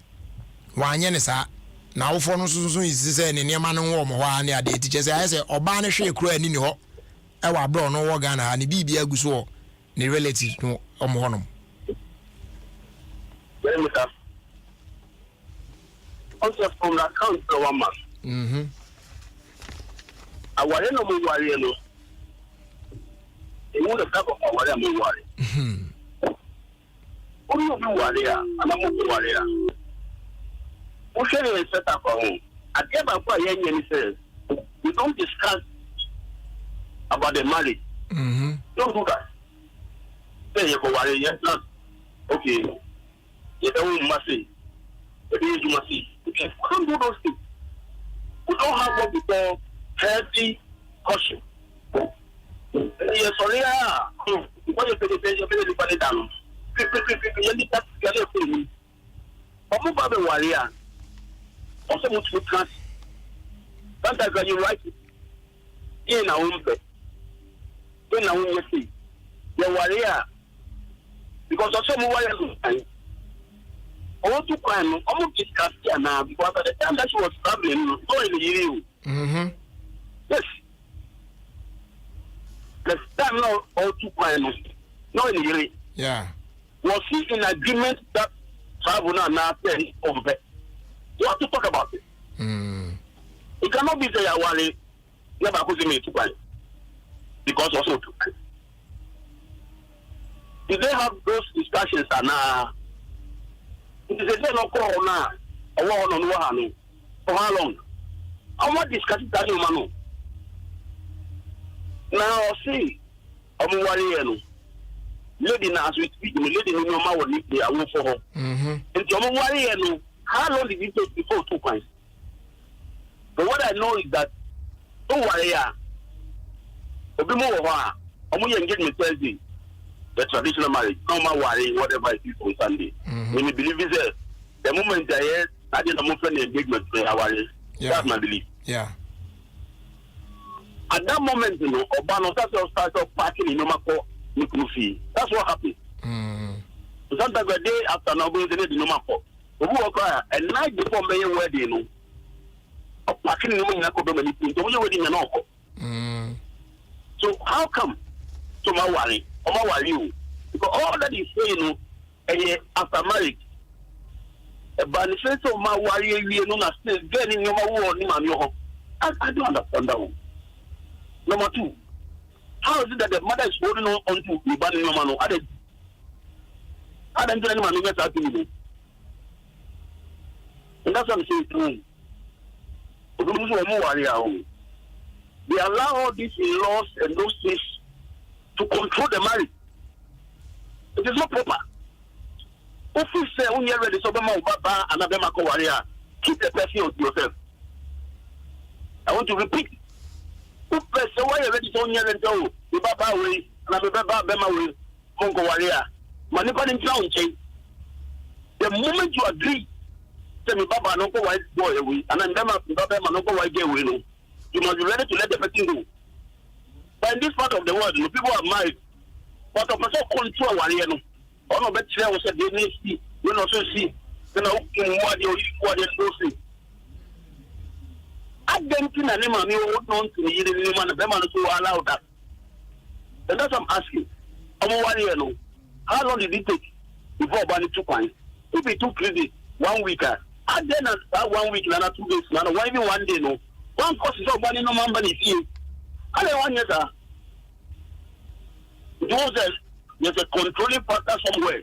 wanye ne sa na wofo no so isi say ne enema no wo mo ho a ne ade teacher say oba ne hwe kra ani ni ho e wa bro no wo Ghana ne bibia guso ne relatives no omo honom. Also from the account for 1 month. I want to know why you know. You want to talk about what I'm worried. Who you be worried? I'm not worried. Who should you set up a home? I get my point. He says we don't discuss about the marriage. Don't do that. Say you go worry. Yes, not okay. You don't must say. You must see. Okay, we don't do those things. We don't have what we call healthy caution. Yes, sorry. What you pay the money down. You need that to get it. But move out the warrior. Also, much to trust. Sometimes when you write it in our own bed, in our own see, the warrior. Because also more warriors. I want to crime, almost discuss here now because at the time that she was traveling, so in the year. Yes. The time now, all to crime, no in the year. Yeah. Was he in agreement that travel now paying over? You have to talk about it. It cannot be say I worry, never could me to crime. Because also to crime. Did they have those discussions now? It is a day no call now. A war on Wahano. For how long? I want to discuss that you manu. Now see, I'm worried. Lady now, as we speak, the lady no more will leave the away for her. And I'm worried. How long did it take before 2 points? But what I know is that don't worry. A bit more. I'm going to get me Thursday. The traditional marriage, no more worry, whatever it is on Sunday. When you believe it, the moment I hear, I did a more friendly engagement for our that's my belief. Yeah. At that moment, you know, Obama started parking in Nomako, Nikufi. That's what happened. Sometimes a day after now, going to the Nomako. Who occur a night before May wedding, you know, parking in Nomako, wedding and so how come to my worry? Because all that is saying, after marriage, a benefit of my worry, you know, still getting your war. I don't understand that one. Number 2, how is it that the mother is holding on to the body of man? I don't do anyone who gets out to me. And that's what I'm saying to him. They allow all these laws and those things to control the marriage. It is not proper. Office say when you're ready, so Baba and Abema warrior, keep the person to yourself. I want to repeat. Who say why you're ready, so when you're ready, the Baba way and Abema way, Mongo warrior. Manipa in town change. The moment you agree, say me Baba no go white boy away, and then Baba no go white girl away. You must be ready to let the person go. But in this part of the world, you know, people are married. But of person control warrior no. All of that chair was said they need see, you know, so see. You know, what you see. I don't think any man you want to need any man, the man to allow that. And that's what I'm asking. I'm a warrior no. How long did it take before banning 2 points? If it took 3 days, 1 week, I then 1 week, another 2 days, why even 1 day no. One course is all banning no man banning fee. I don't want you, there's a controlling factor somewhere.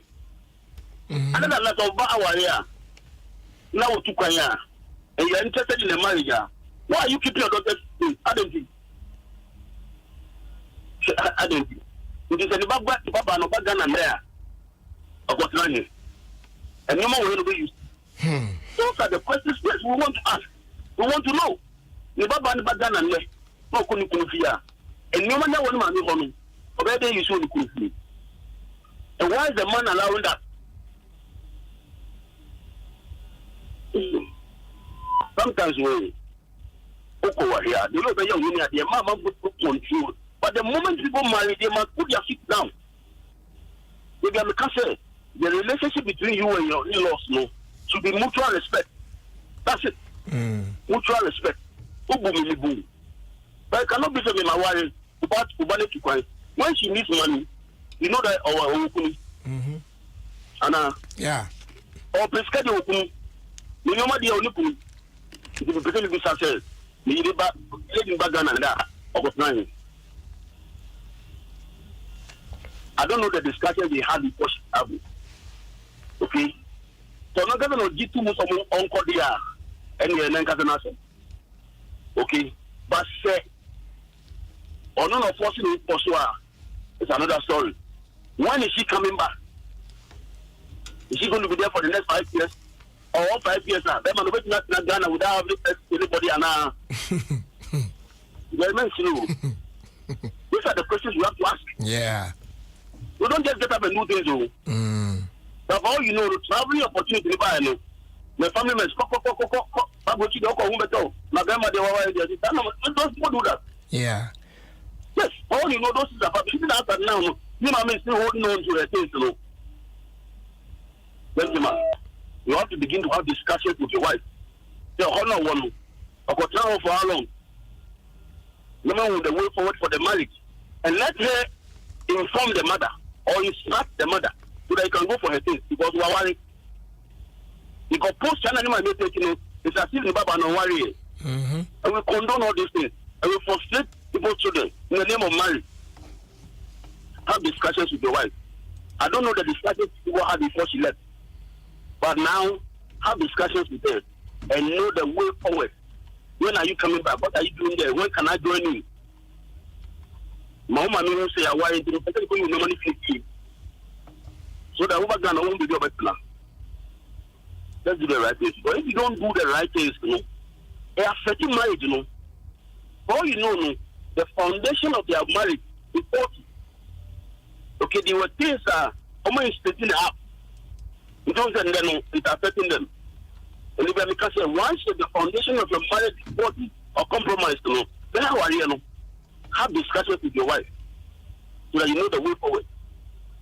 Another lot of our here. Now to Kenya. And you're interested in the marriage. Why are you keeping your daughter's thing? I don't think. It is a Baba no Bagana there. Of what's running. And no more will be used. Those are the questions that we want to ask. We want to know. The Baba and Bagana there. No Kunufia. And no matter what man is on. Whether you show the country. And why is the man allowing that? sometimes when Oko here, they know the young women, their mama would control. But the moment people marry, they must put their feet down. The relationship between you and your in-laws should be mutual respect. That's it. Mutual respect. But I cannot be saying my wife about Ubani to Kwan. When she needs money, you know that our Okuni. And yeah. Or prescribe Okuni. You know what the Okuni. If you present this as you need back Ghana and that. August 9. I don't know the discussion they had before she traveled. Okay? So I'm not going to get too much of Uncle Dia and then cousin. Okay? But say, or none of forcing it for sure. It's another story. When is she coming back? Is she going to be there for the next 5 years? Or 5 years now? Then I'm waiting at Ghana without anybody and these are the questions you have to ask. Yeah. You don't just get up and do things, But for all you know, the traveling opportunity, my family members, my grandmother, those people do that. Yeah. Yes, all you know, those things are happening now. You know, I'm still holding on to the things, you have to begin to have discussions with your wife. The honor one, or travel for how long? No the way forward for the marriage. And let her inform the mother or instruct the mother so that he can go for her things because we are worried. Because post-China, it's as if the Baba no worry. And we condone all these things. And we frustrate people's children in the name of marriage. Have discussions with your wife. I don't know the discussions people had before she left. But now, have discussions with her and know the way forward. When are you coming back? What are you doing there? When can I join you? My mama will say, why did you no money for so that over Ghana won't be your best plan. Let's do the right things. But if you don't do the right things, they are affecting marriage, All you know, the foundation of their marriage is 40. Okay, there were things almost splitting up. You don't say it's affecting them. And if I say once the foundation of your marriage is 40 or compromised, then how are you? Have discussions with your wife so that you know the way forward.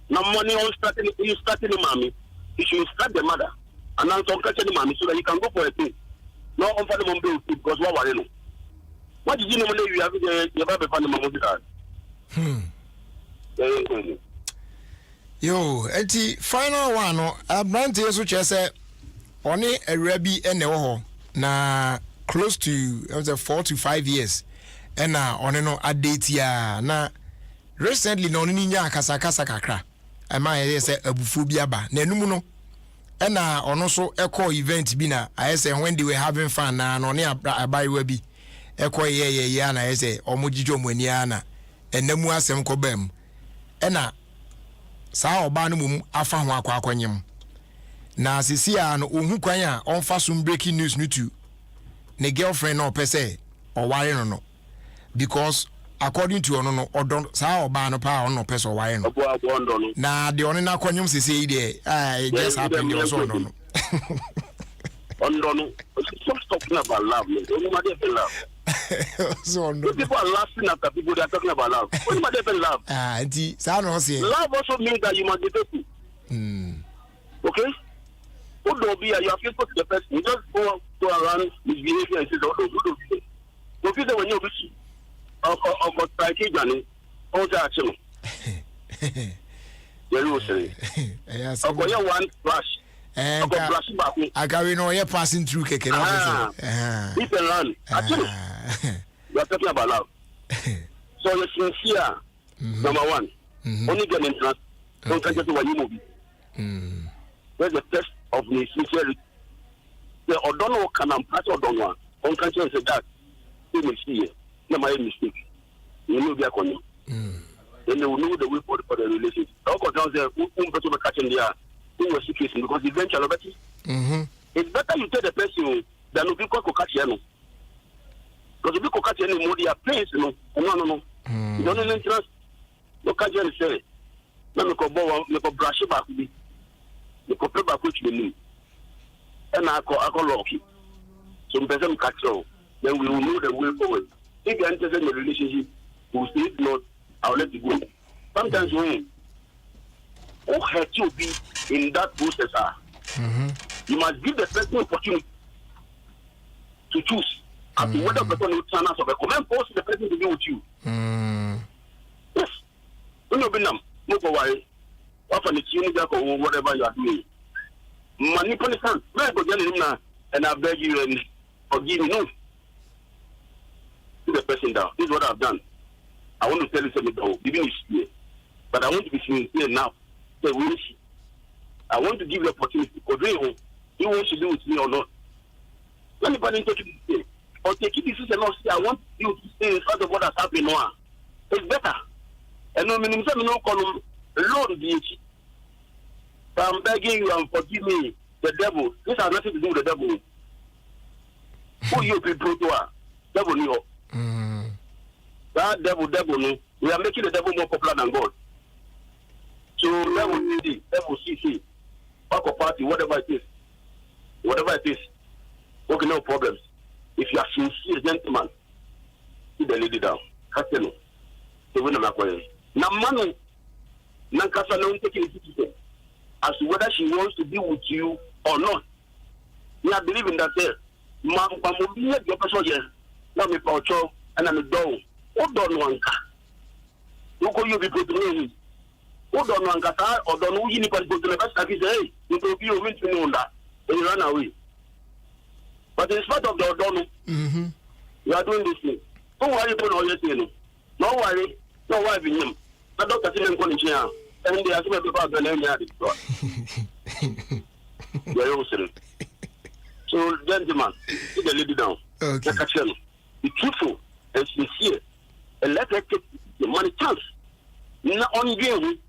Now, money on starting the mommy, you should start the mother and now some catch the mommy so that you can go for a thing. No, on for the mom because what are you? What did you know you have a family mom? Yo, eti final one no Abrante so chese oni awrabi ene wo ho na close to 4 to 5 years ena oni no update ya na recently no ni nya kasa kakra ama ye se abufu bi aba na enum no ena ono so echo event bi na I say when they were having fun na no ne abaiwa bi echo ye na I say omojijo mani ana enamu asem ko bam ena saa oba no mum afa ho akwanyem na sisia no ohu kwan a onfa some breaking news no to ne girlfriend no pese o ware no because according to ono no odon saa oba no pa ono pese o ware no na de ono na akwanyem sese ide it just happened there also no stop talking about love. Love. So no. People are laughing after people that are talking about love. What do you mean love? Love also means that you must be faithful. Okay? Who don't be you are faithful to the person. You just go around misbehaving and say, who don't be when you're busy. Or try to get all the action. You're saying. Yes. Or you one flash. I carry no you're passing through keke na Eat and run. We are talking about love. So you're sincere. Number one. Only get interest. Don't catch it when you move. There's a test of the sincerity. The Odono can pass Odono. On catch and say that. You may see it. No my mistake. You know be a con. Then they will know the way for the relationship. I'll go down there. Who to catch in there? Was situation because eventually it's better you tell the person than you go catch you. Because if you catch any more, they are placed, no. You don't need interest. No catch and say, no, you go brush back with me. You go play back with me. And I call lucky. some person catch you, then we will know the way forward. If you enter in a relationship, we will say if not, I'll let you go. Sometimes when who hurt you be in that process, you must give the person opportunity to choose as to whether the person will turn out of a comment force the person to be with you. Yes. When you've been no worry. Often it's unique or whatever you are doing. Manipulation, and I beg you and forgive me. No. Put the person down. This is what I've done. I want to tell you something now, even if it's but I want to be sincere now. Say, I want to give you opportunity because you want to do with me or not. Let me put into this or take it decision or say I want you to stay in front of what has happened now. It's better. And no minimum no column Lord be it. So I'm begging you and forgive me, the devil. This has nothing to do with the devil. Who you people to are? Devil you. That devil, no. We are making the devil more popular than God. So devil see, back of party, whatever it is. Okay, no problems. If you are sincere, gentleman, see the lady down. Casino. So when I'm acquiring. Now, man, Nankasa no taking it as to whether she wants to be with you or not. We are believing that there. Mamubi your person here. Now me paucho and I'm a dog. Who don't want ka? Who could you be put to me? Who don't want ka or don't know you need to go to the best like say, you will be a win to know that and you run away. But in spite of the Odono, you are doing this thing. Don't worry about all your thing. No worry, no worry in him. I don't see them calling here. And they are people about the name of it. So, gentlemen, take the lady down. Okay. Be truthful and sincere. And let her take the money chance. Not on game,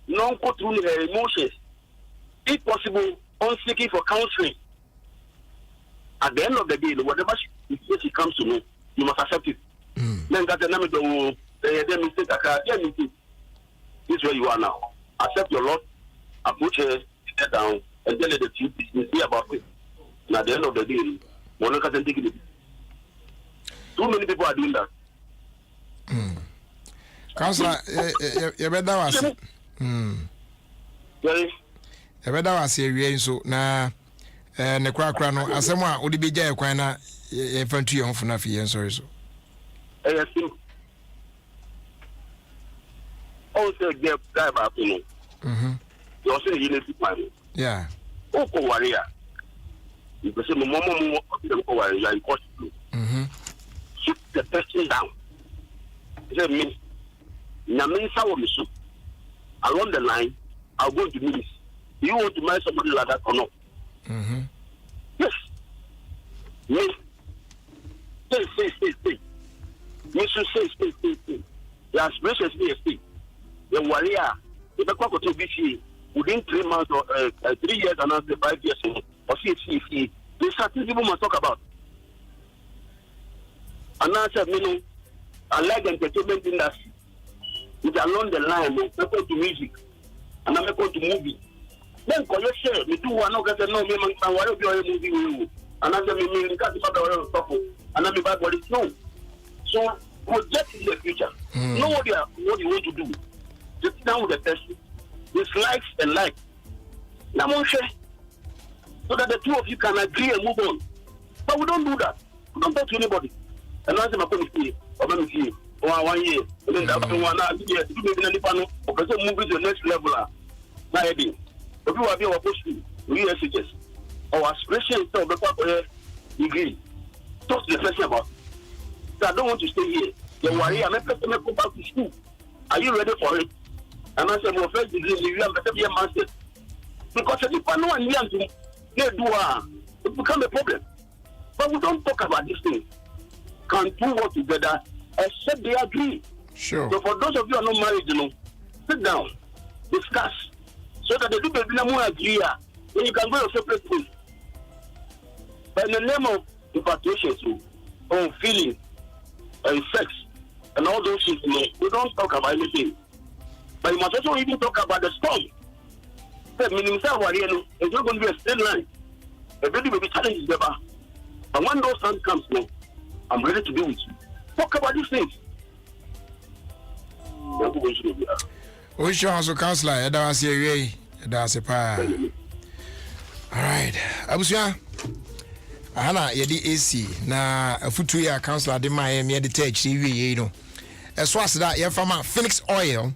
not go through her emotions. If possible, on seeking for counseling. At the end of the day, whatever she comes to know, you must accept it. Then that the name of the this is where you are now. Accept your Lord, approach her, sit down, and tell her the truth. Sincere about it. And at the end of the day, one can take it. Too many people are doing that. Counselor, you better was. You better was here, so now. Ne kwa no asem a odi beja e kwan na e fantu ye hofo na fi ye sorry so yes oh say get guy ba ko no you say you need to plan yeah o ko warrior you say mo ko warrior you cost sit the person down say me na me sa wo me so along the line I'll go to ministry. You want to marry somebody like that or not? Yes. Yes. Say. You should say. The aspirations be a state. The warrior, if a couple to be within 3 months or 3 years and after 5 years or see. These are things people must talk about. And I said, I like the entertainment industry. It's along the line, I go to music and I go to movie. Then call your share, me do one no me man why you movie and I say me got the couple and I be bad body no. So project in the future. Know what you want to do. Sit down with the person. Dislikes and like. Now share. So that the two of you can agree and move on. But we don't do that. We don't talk to anybody. And I say my phone is here, or let me see. 1 year. And then that 1 year, you maybe any panel, or person move to the next level. Now heading. If you are being opposed to we suggest our aspiration is to degree. Talk to the person about it. So I don't want to stay here. The worry, I'm a person go back to school. Are you ready for it? And I said, well, first degree, you have to be a master. Because if you know and young to it becomes a problem. But we don't talk about this thing. Can two work together except they agree. Sure. So for those of you who are not married, sit down, discuss. So that they do the more agree, then you can go your separate ways. But in the name of infatuation, feeling, and sex, and all those things, we don't talk about anything. But you must also even talk about the storm. It's not going to be a straight line. The baby will be challenges, And when those time comes, no, I'm ready to be with you. Talk about these things. We should also counselor. That's a pa. All right, Abusia. Ana yedi AC na afutu ya counselor de my me de touch you know. As was that ya from Phoenix oil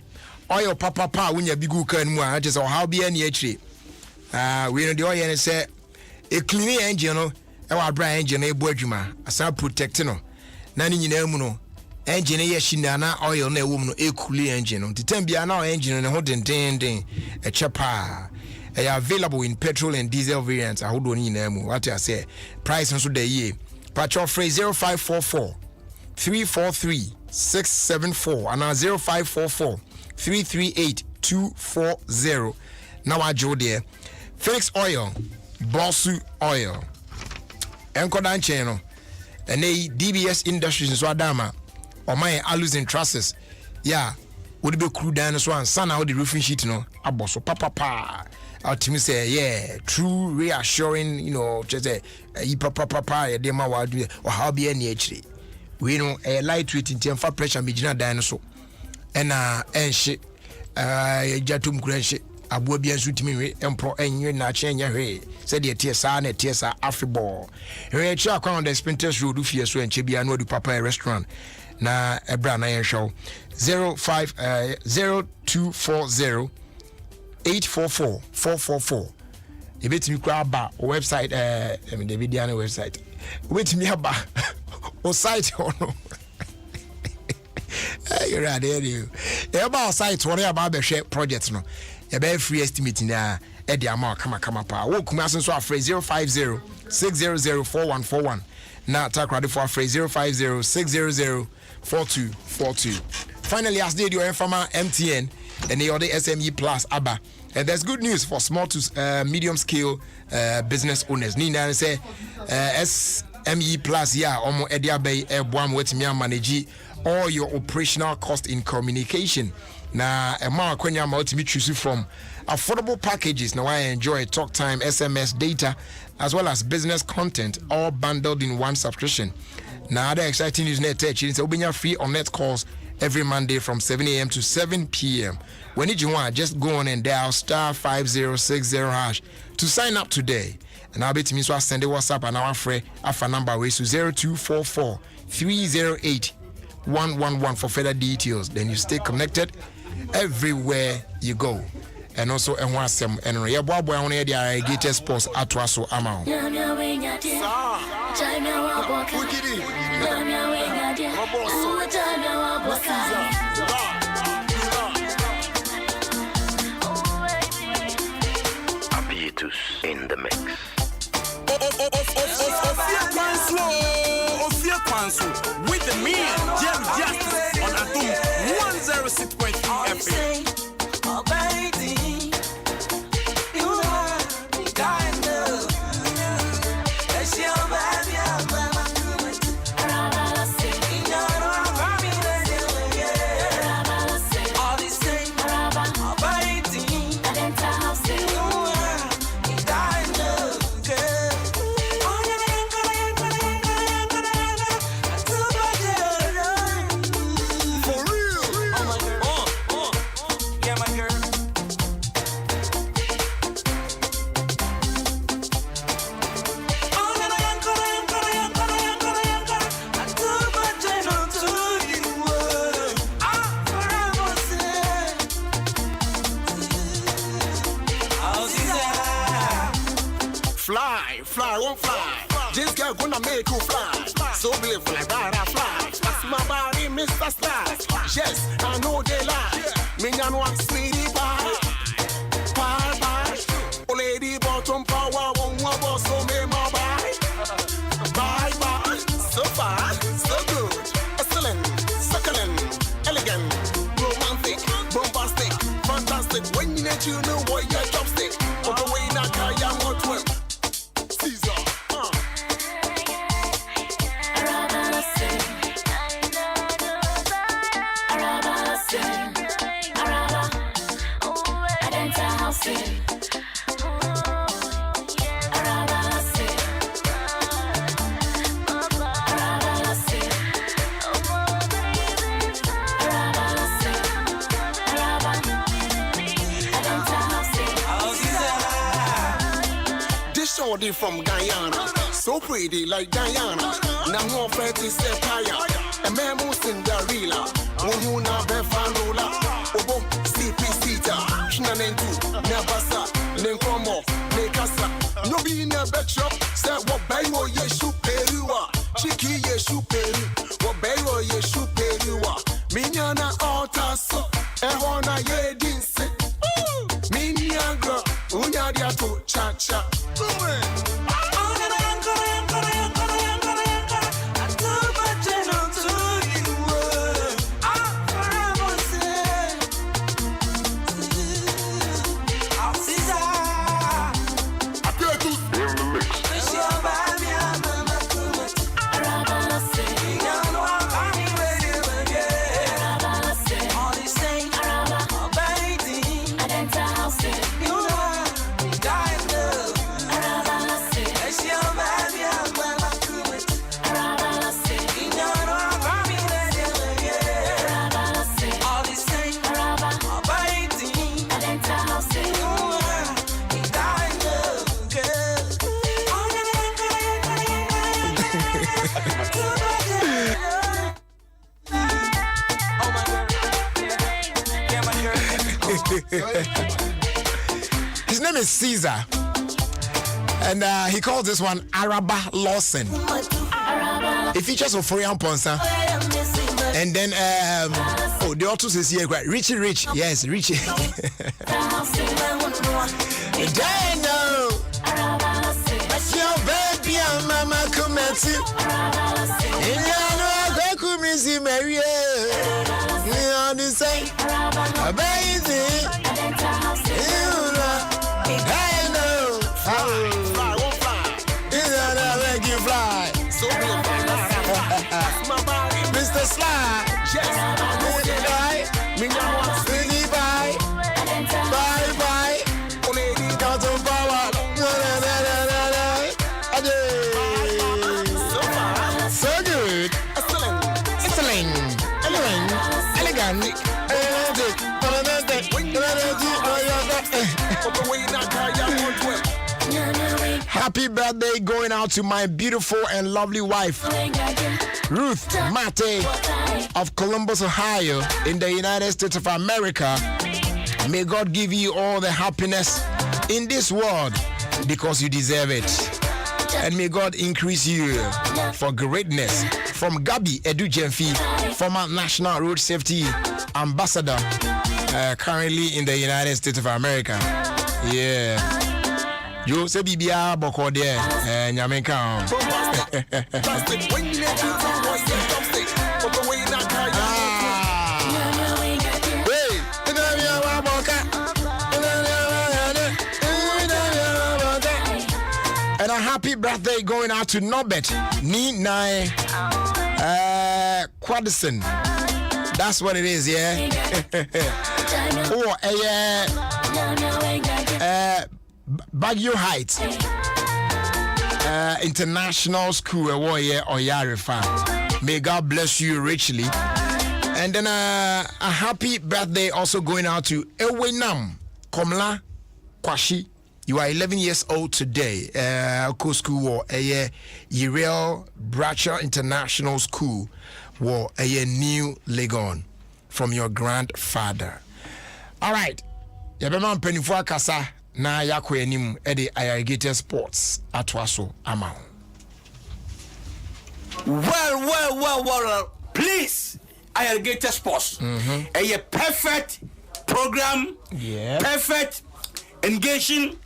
papa wunya bigu kan mu a just how be any actually. We know the oil and say a clean engine no e wa bra engine e bo adwuma asa protect no na ni nyina mu no engine ye shina na oil na ewum no e clean engine no titambia na engine no ho den e chepa. They are available in petrol and diesel variants. I hold on in what I say. Price also the year. Patrol phrase 0544 343 674 and 0544 338 240. Now I joe there. Felix oil, Bossu oil, Enkodan channel, and a DBS Industries in Swadama or my alus and trusses. Yeah, would be crude dinosaur and son out the roofing sheet no. Aboso papa. Our team say, yeah, true, reassuring, you know, just a papa, dema wadu, or how be any actually. We know a lightweight in terms of pressure, Mijina dinosaur. And shit, Jatum Granship, Abubian Sutimi, Empro, and you not change your way. Said the TSA, TSA, Afriball. Here, check on the Sprinters Road, Ufia, and Chibiano, the Papa restaurant. Na a brand iron show 0240 844-444. You bet me grab a website, the Vidiana website. Wait me about or site or no. You're right there, you. About site, whatever about the share projects, no. A very free estimate in there. Eddie Amar, come up. Walk me as well, phrase 050 600 4141. Now, talk ready for phrase 050 600 4242. Finally, as did your informer MTN. And the other SME Plus ABBA. And there's good news for small to medium scale business owners. Nina say SME Plus, yeah, almost Edia Bay Airborne with me manage all your operational cost in communication. Now, a more Quenya ultimate choose from affordable packages. Now I enjoy talk time, SMS data, as well as business content, all bundled in one subscription. Now, other exciting news net touch is open your free on net calls every Monday from 7 a.m. to 7 p.m. When you want, just go on and dial *5060# to sign up today. And I'll be to me so I send a WhatsApp and our friend alpha number ways to 0244 308 111 for further details. Then you stay connected everywhere you go. And also and one some and your boy on the Gator Sports Atwaso amount. In the mix. Ofie Kwanso with the man Jerry Justice on Adom 106.3 FM. Fly, won't fly. This girl gonna make you fly. So beautiful, like that, fly. That's my body, Mr. Sly. Yes, I know they lie. Me and one sweetie pie. Bye. Oh, lady, bottom power, won't want so me more bye. Bye. So far, so good. Excellent, succulent, elegant, romantic, bombastic, fantastic. When you let you know what your chopstick. But the way that I am what well. shorty from Guyana, so pretty like Diana. Now more pretty say fire. A man who's Cinderella, who na befanola. Obo CP Sita, Shinanentu, Nabasa, Nenkomo, Nekasa. No be in a bet shop, say what bayo ye shoot perua. Chiki ye shoot peru, what bayo ye shoot perua. Minyana altar so, ehona ye dinse. Minyagra, unyadia to cha-cha. His name is Caesar, and he calls this one Araba Lawson. It features Oforian Ponsa, and then the auto says here, Richie Rich, yes, Richie. Dino, your baby and mama come at you. Maria, you are the same. Amazing. I know. Fly. Mr. Sly. Bye. Count power. So good. Elegant. Happy birthday going out to my beautiful and lovely wife, Ruth Mate of Columbus, Ohio, in the United States of America. May God give you all the happiness in this world because you deserve it. And may God increase you for greatness. From Gabi Edu-Jemfi, former National Road Safety Ambassador, currently in the United States of America. Yeah. You say Bibia Boko there, Nyamenka. And a happy birthday going out to Norbert Ni Quadison. That's what it is, yeah. Baguio Heights International School, Oyarifa. May God bless you richly. And then a happy birthday also going out to Ewenam Komla Kwashi. You are 11 years old today. School Yirel Bracher International School war a new Legon from your grandfather. All right. Yabema penifua kasa na yako enim ede Irrigated Sports atwaso ama. Well. Please, Irrigated Sports. A perfect program. Yeah. Perfect engaging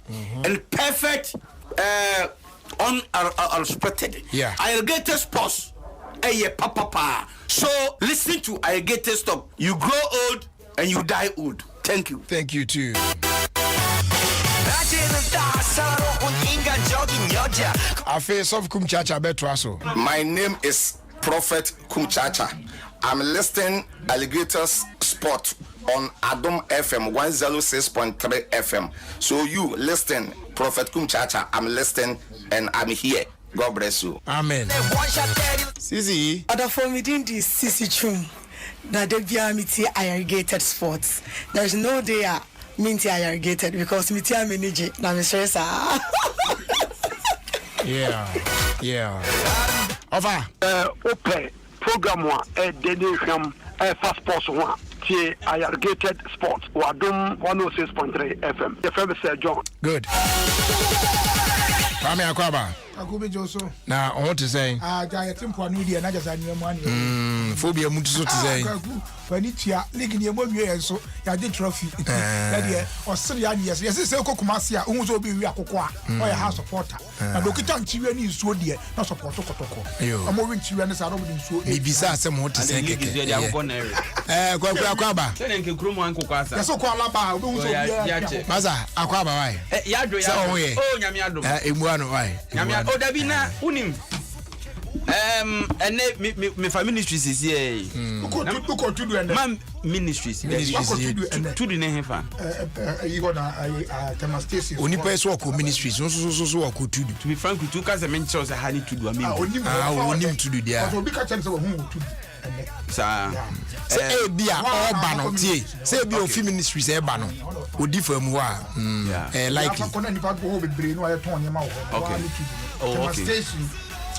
and perfect unexpected. Yeah. Irrigated Sports. Papa. So listen to Irrigated Stop. You grow old and you die old. Thank you. Thank you too. My name is Prophet Kumchacha. I'm listening Alligators Sport on Adom FM 106.3 FM. So you listen, Prophet Kumchacha. I'm listening and I'm here. God bless you. Amen. Sisi. Other for me didn't this Sisi Chum. Now they be amity Irrigated Sports. There's no day minty Irrigated because me tia manage. Now me stress. Yeah. Over. Open program one dedication fast sports one. Tie irrigated sports. Adom 106.3 FM. The famous John. Good. Kwame Akwaba. Akube Joso. Na on to say. Jaya Timpo anu dia na jasa ni money. Phobia mutu so to say. When it ya league ni emo wie so ya de trophy. Na dia o sere ya yes. Yes say Kumasi a unzo obi wi akoko a. O ya house supporter. Na dokita nchiwe ni nsuo die na support kotoko. Amo wi nchiwe ne sa robo ni nsuo. Ni bisa asem ho to say keke. Akwaba. Tene nke krumo ankoko asa. Yaso kwa laba obi unzo obi. Maza Akwaba why? Ya do ya. Oh nyame adom. Emu ano why? Nyame o dabi na unim. Ene me family ministries is here. Uko tudu ene. Man ministries. Tudu ne hefa. You gonna Tema Station. Onipa so ko ministries so ko tudu. To be frank with you cause mention say hani tudu ami. Onim tudu dia. So obi ka chem say wo hu tudu. Sa say bia oba no tie. Say bia Ofie ministries e ba no. Odi fam ho a likely. Akona nipa go bebre no aye ton nyema wo.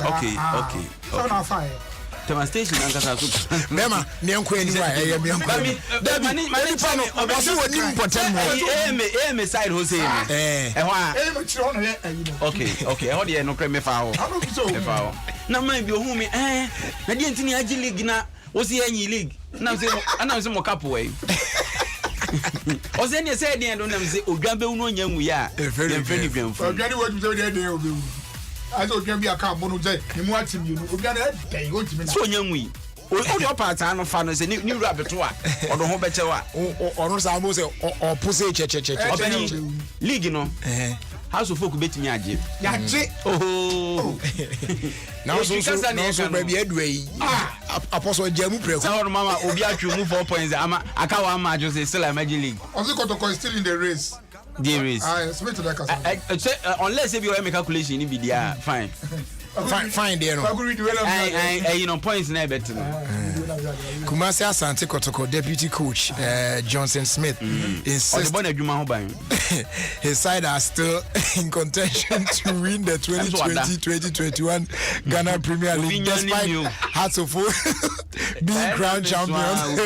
Okay. Okay. So now fine. Tema Station ankasa so. Mema me enko ani wa e me enko. Mani pano obaso woni important mo. Me side ho say me. Ho a. Me chiro no ye ayi no. Okay. Ho de no kre me fa ho. Me fa ho. Na man bi ohun me na de ntini agi league na wo se anyi league. Na se mo cap we. O se ne say de no na me se odwan be unu onya nwu ya. Enfreni biamfo. Odwan wo tu say de obi. Aso can be a car bono say you want him you go to me so nyamui o part an fa no say ni rabbit to a o do ho beche wa o sa mo say o pose che obani league no house of folk betimi age yaje now so baby edway apostle jamu preko say on mama obi atwe mu 4 points ama aka wa ma jo say still a magic league also Kotoko is still in the race. There is. Unless if you make calculation, it be there. Fine. Fine there. You know points na better. Kumasi Asante Kotoko deputy coach Johnson Smith insists his side are still in contention to win the 2020-2021 Ghana Premier League despite Hearts of Oak being crowned champions.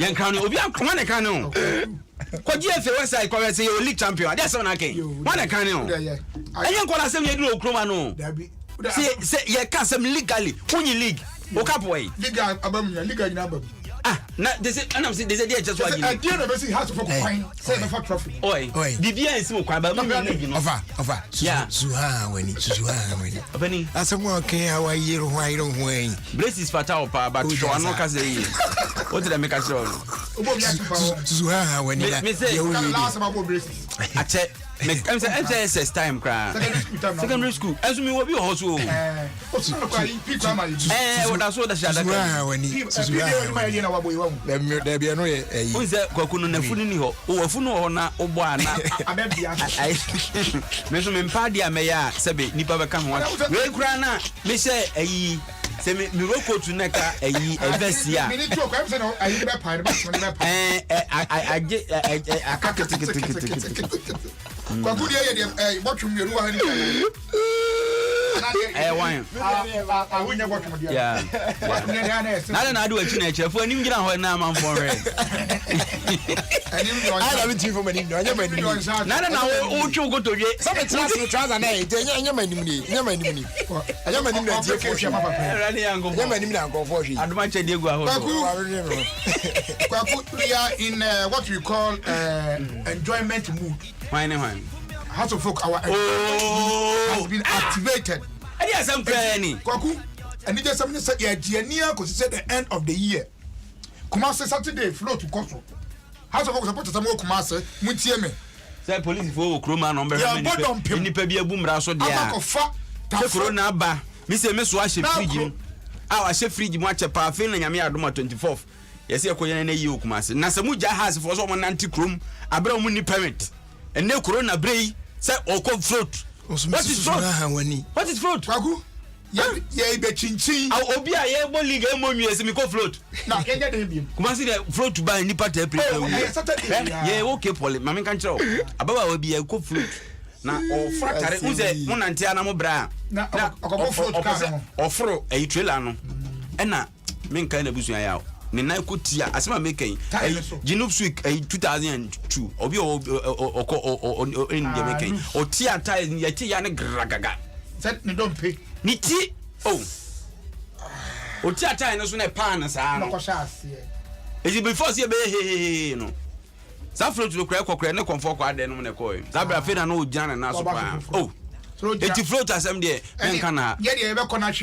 Young crown obi akwana kan no. Kwaji efe website kwa say you league champion. That's one again. One kan no. Enye nkola sem ye duro okroma no. Say ye ka sem legally. Wunyi league. O cap way. League abam league nyina abam. Na they say they just what you. I did never see Hearts of Oak coin. Say the trophy. Oi. Bibia nsi mo kwa ba mo league no. Over. Yeah. Zuha wani. Obani. Asemo okay how I ro ho. Brace is fatal pa but so ano ka say. What did I make a show? Zuha wani. Me say last about braces. Ache MSS time cry. Secondary school. As me will be also. What I saw the shadow. There be no. Who is that? Kokuno na funi ni ho. O funu ho na obwana. Me so me mpadi ameya sebe nipa beka ho. We kura na me say ayi se me roko tu neka ayi eversia. Me ni to kwa say no ayi be pa Kwa kudi ye de bottom mienu wa hani. Wine. Awunya bottom dia. Yeah. Na do achi na chefo anim gina ho na amfo re. I love it for many. Anya mani. Na o twu gotodwe. Some trouser na anya mani ni. Anya mani ni. Anya mani na tie fo hwe papa. Anya mani na nko fo hwe. Adoma che de gu aho. Kwaku we are in what we call enjoyment mood. Why? Hearts of Oak our has been activated. And yes, I'm planning. Kwaku, and just something said, yeah, Giania, because it's at the end of the year. Kumasi Saturday, flow to Koso. House of Oak supposed to some more Kumasi, Mutieme. Say police for Kroma number. Yeah, but don't pay any baby a boom raso there. Corona ba. Mr. Meswash free. Our chef free watch a parfum and Yamia Doma 24th. Yes, you're going to you, Kumasi. Nasamuja has for someone anti crum, a brown money permit. And no Corona bray. Say oko fruit. What is fruit? What is fruit? Kwaku? Yeah, be chinchin. Obi a ye bo league e mo nwie se me ko float. Na kenya dey bi. Kuma see the float by nipa te play. Yeah, okay, Paul. Mama kan kire o. Ababa obi e ko float. na ofra tare unze munantia na mo bra na ofro e trailer no na menka na busu ya ne na kotia asema mekan Jinub Sweek 2002 obi o in the mekan o theater ya ti ya ne gragaga set ne don pay ni ti o theater no so na pan sa no ko sha ase e before see be no sa float to kra ne comfort kwa de no ne ko zabra fe na no ojana na so pa eti float asem de menka na ye de e be kona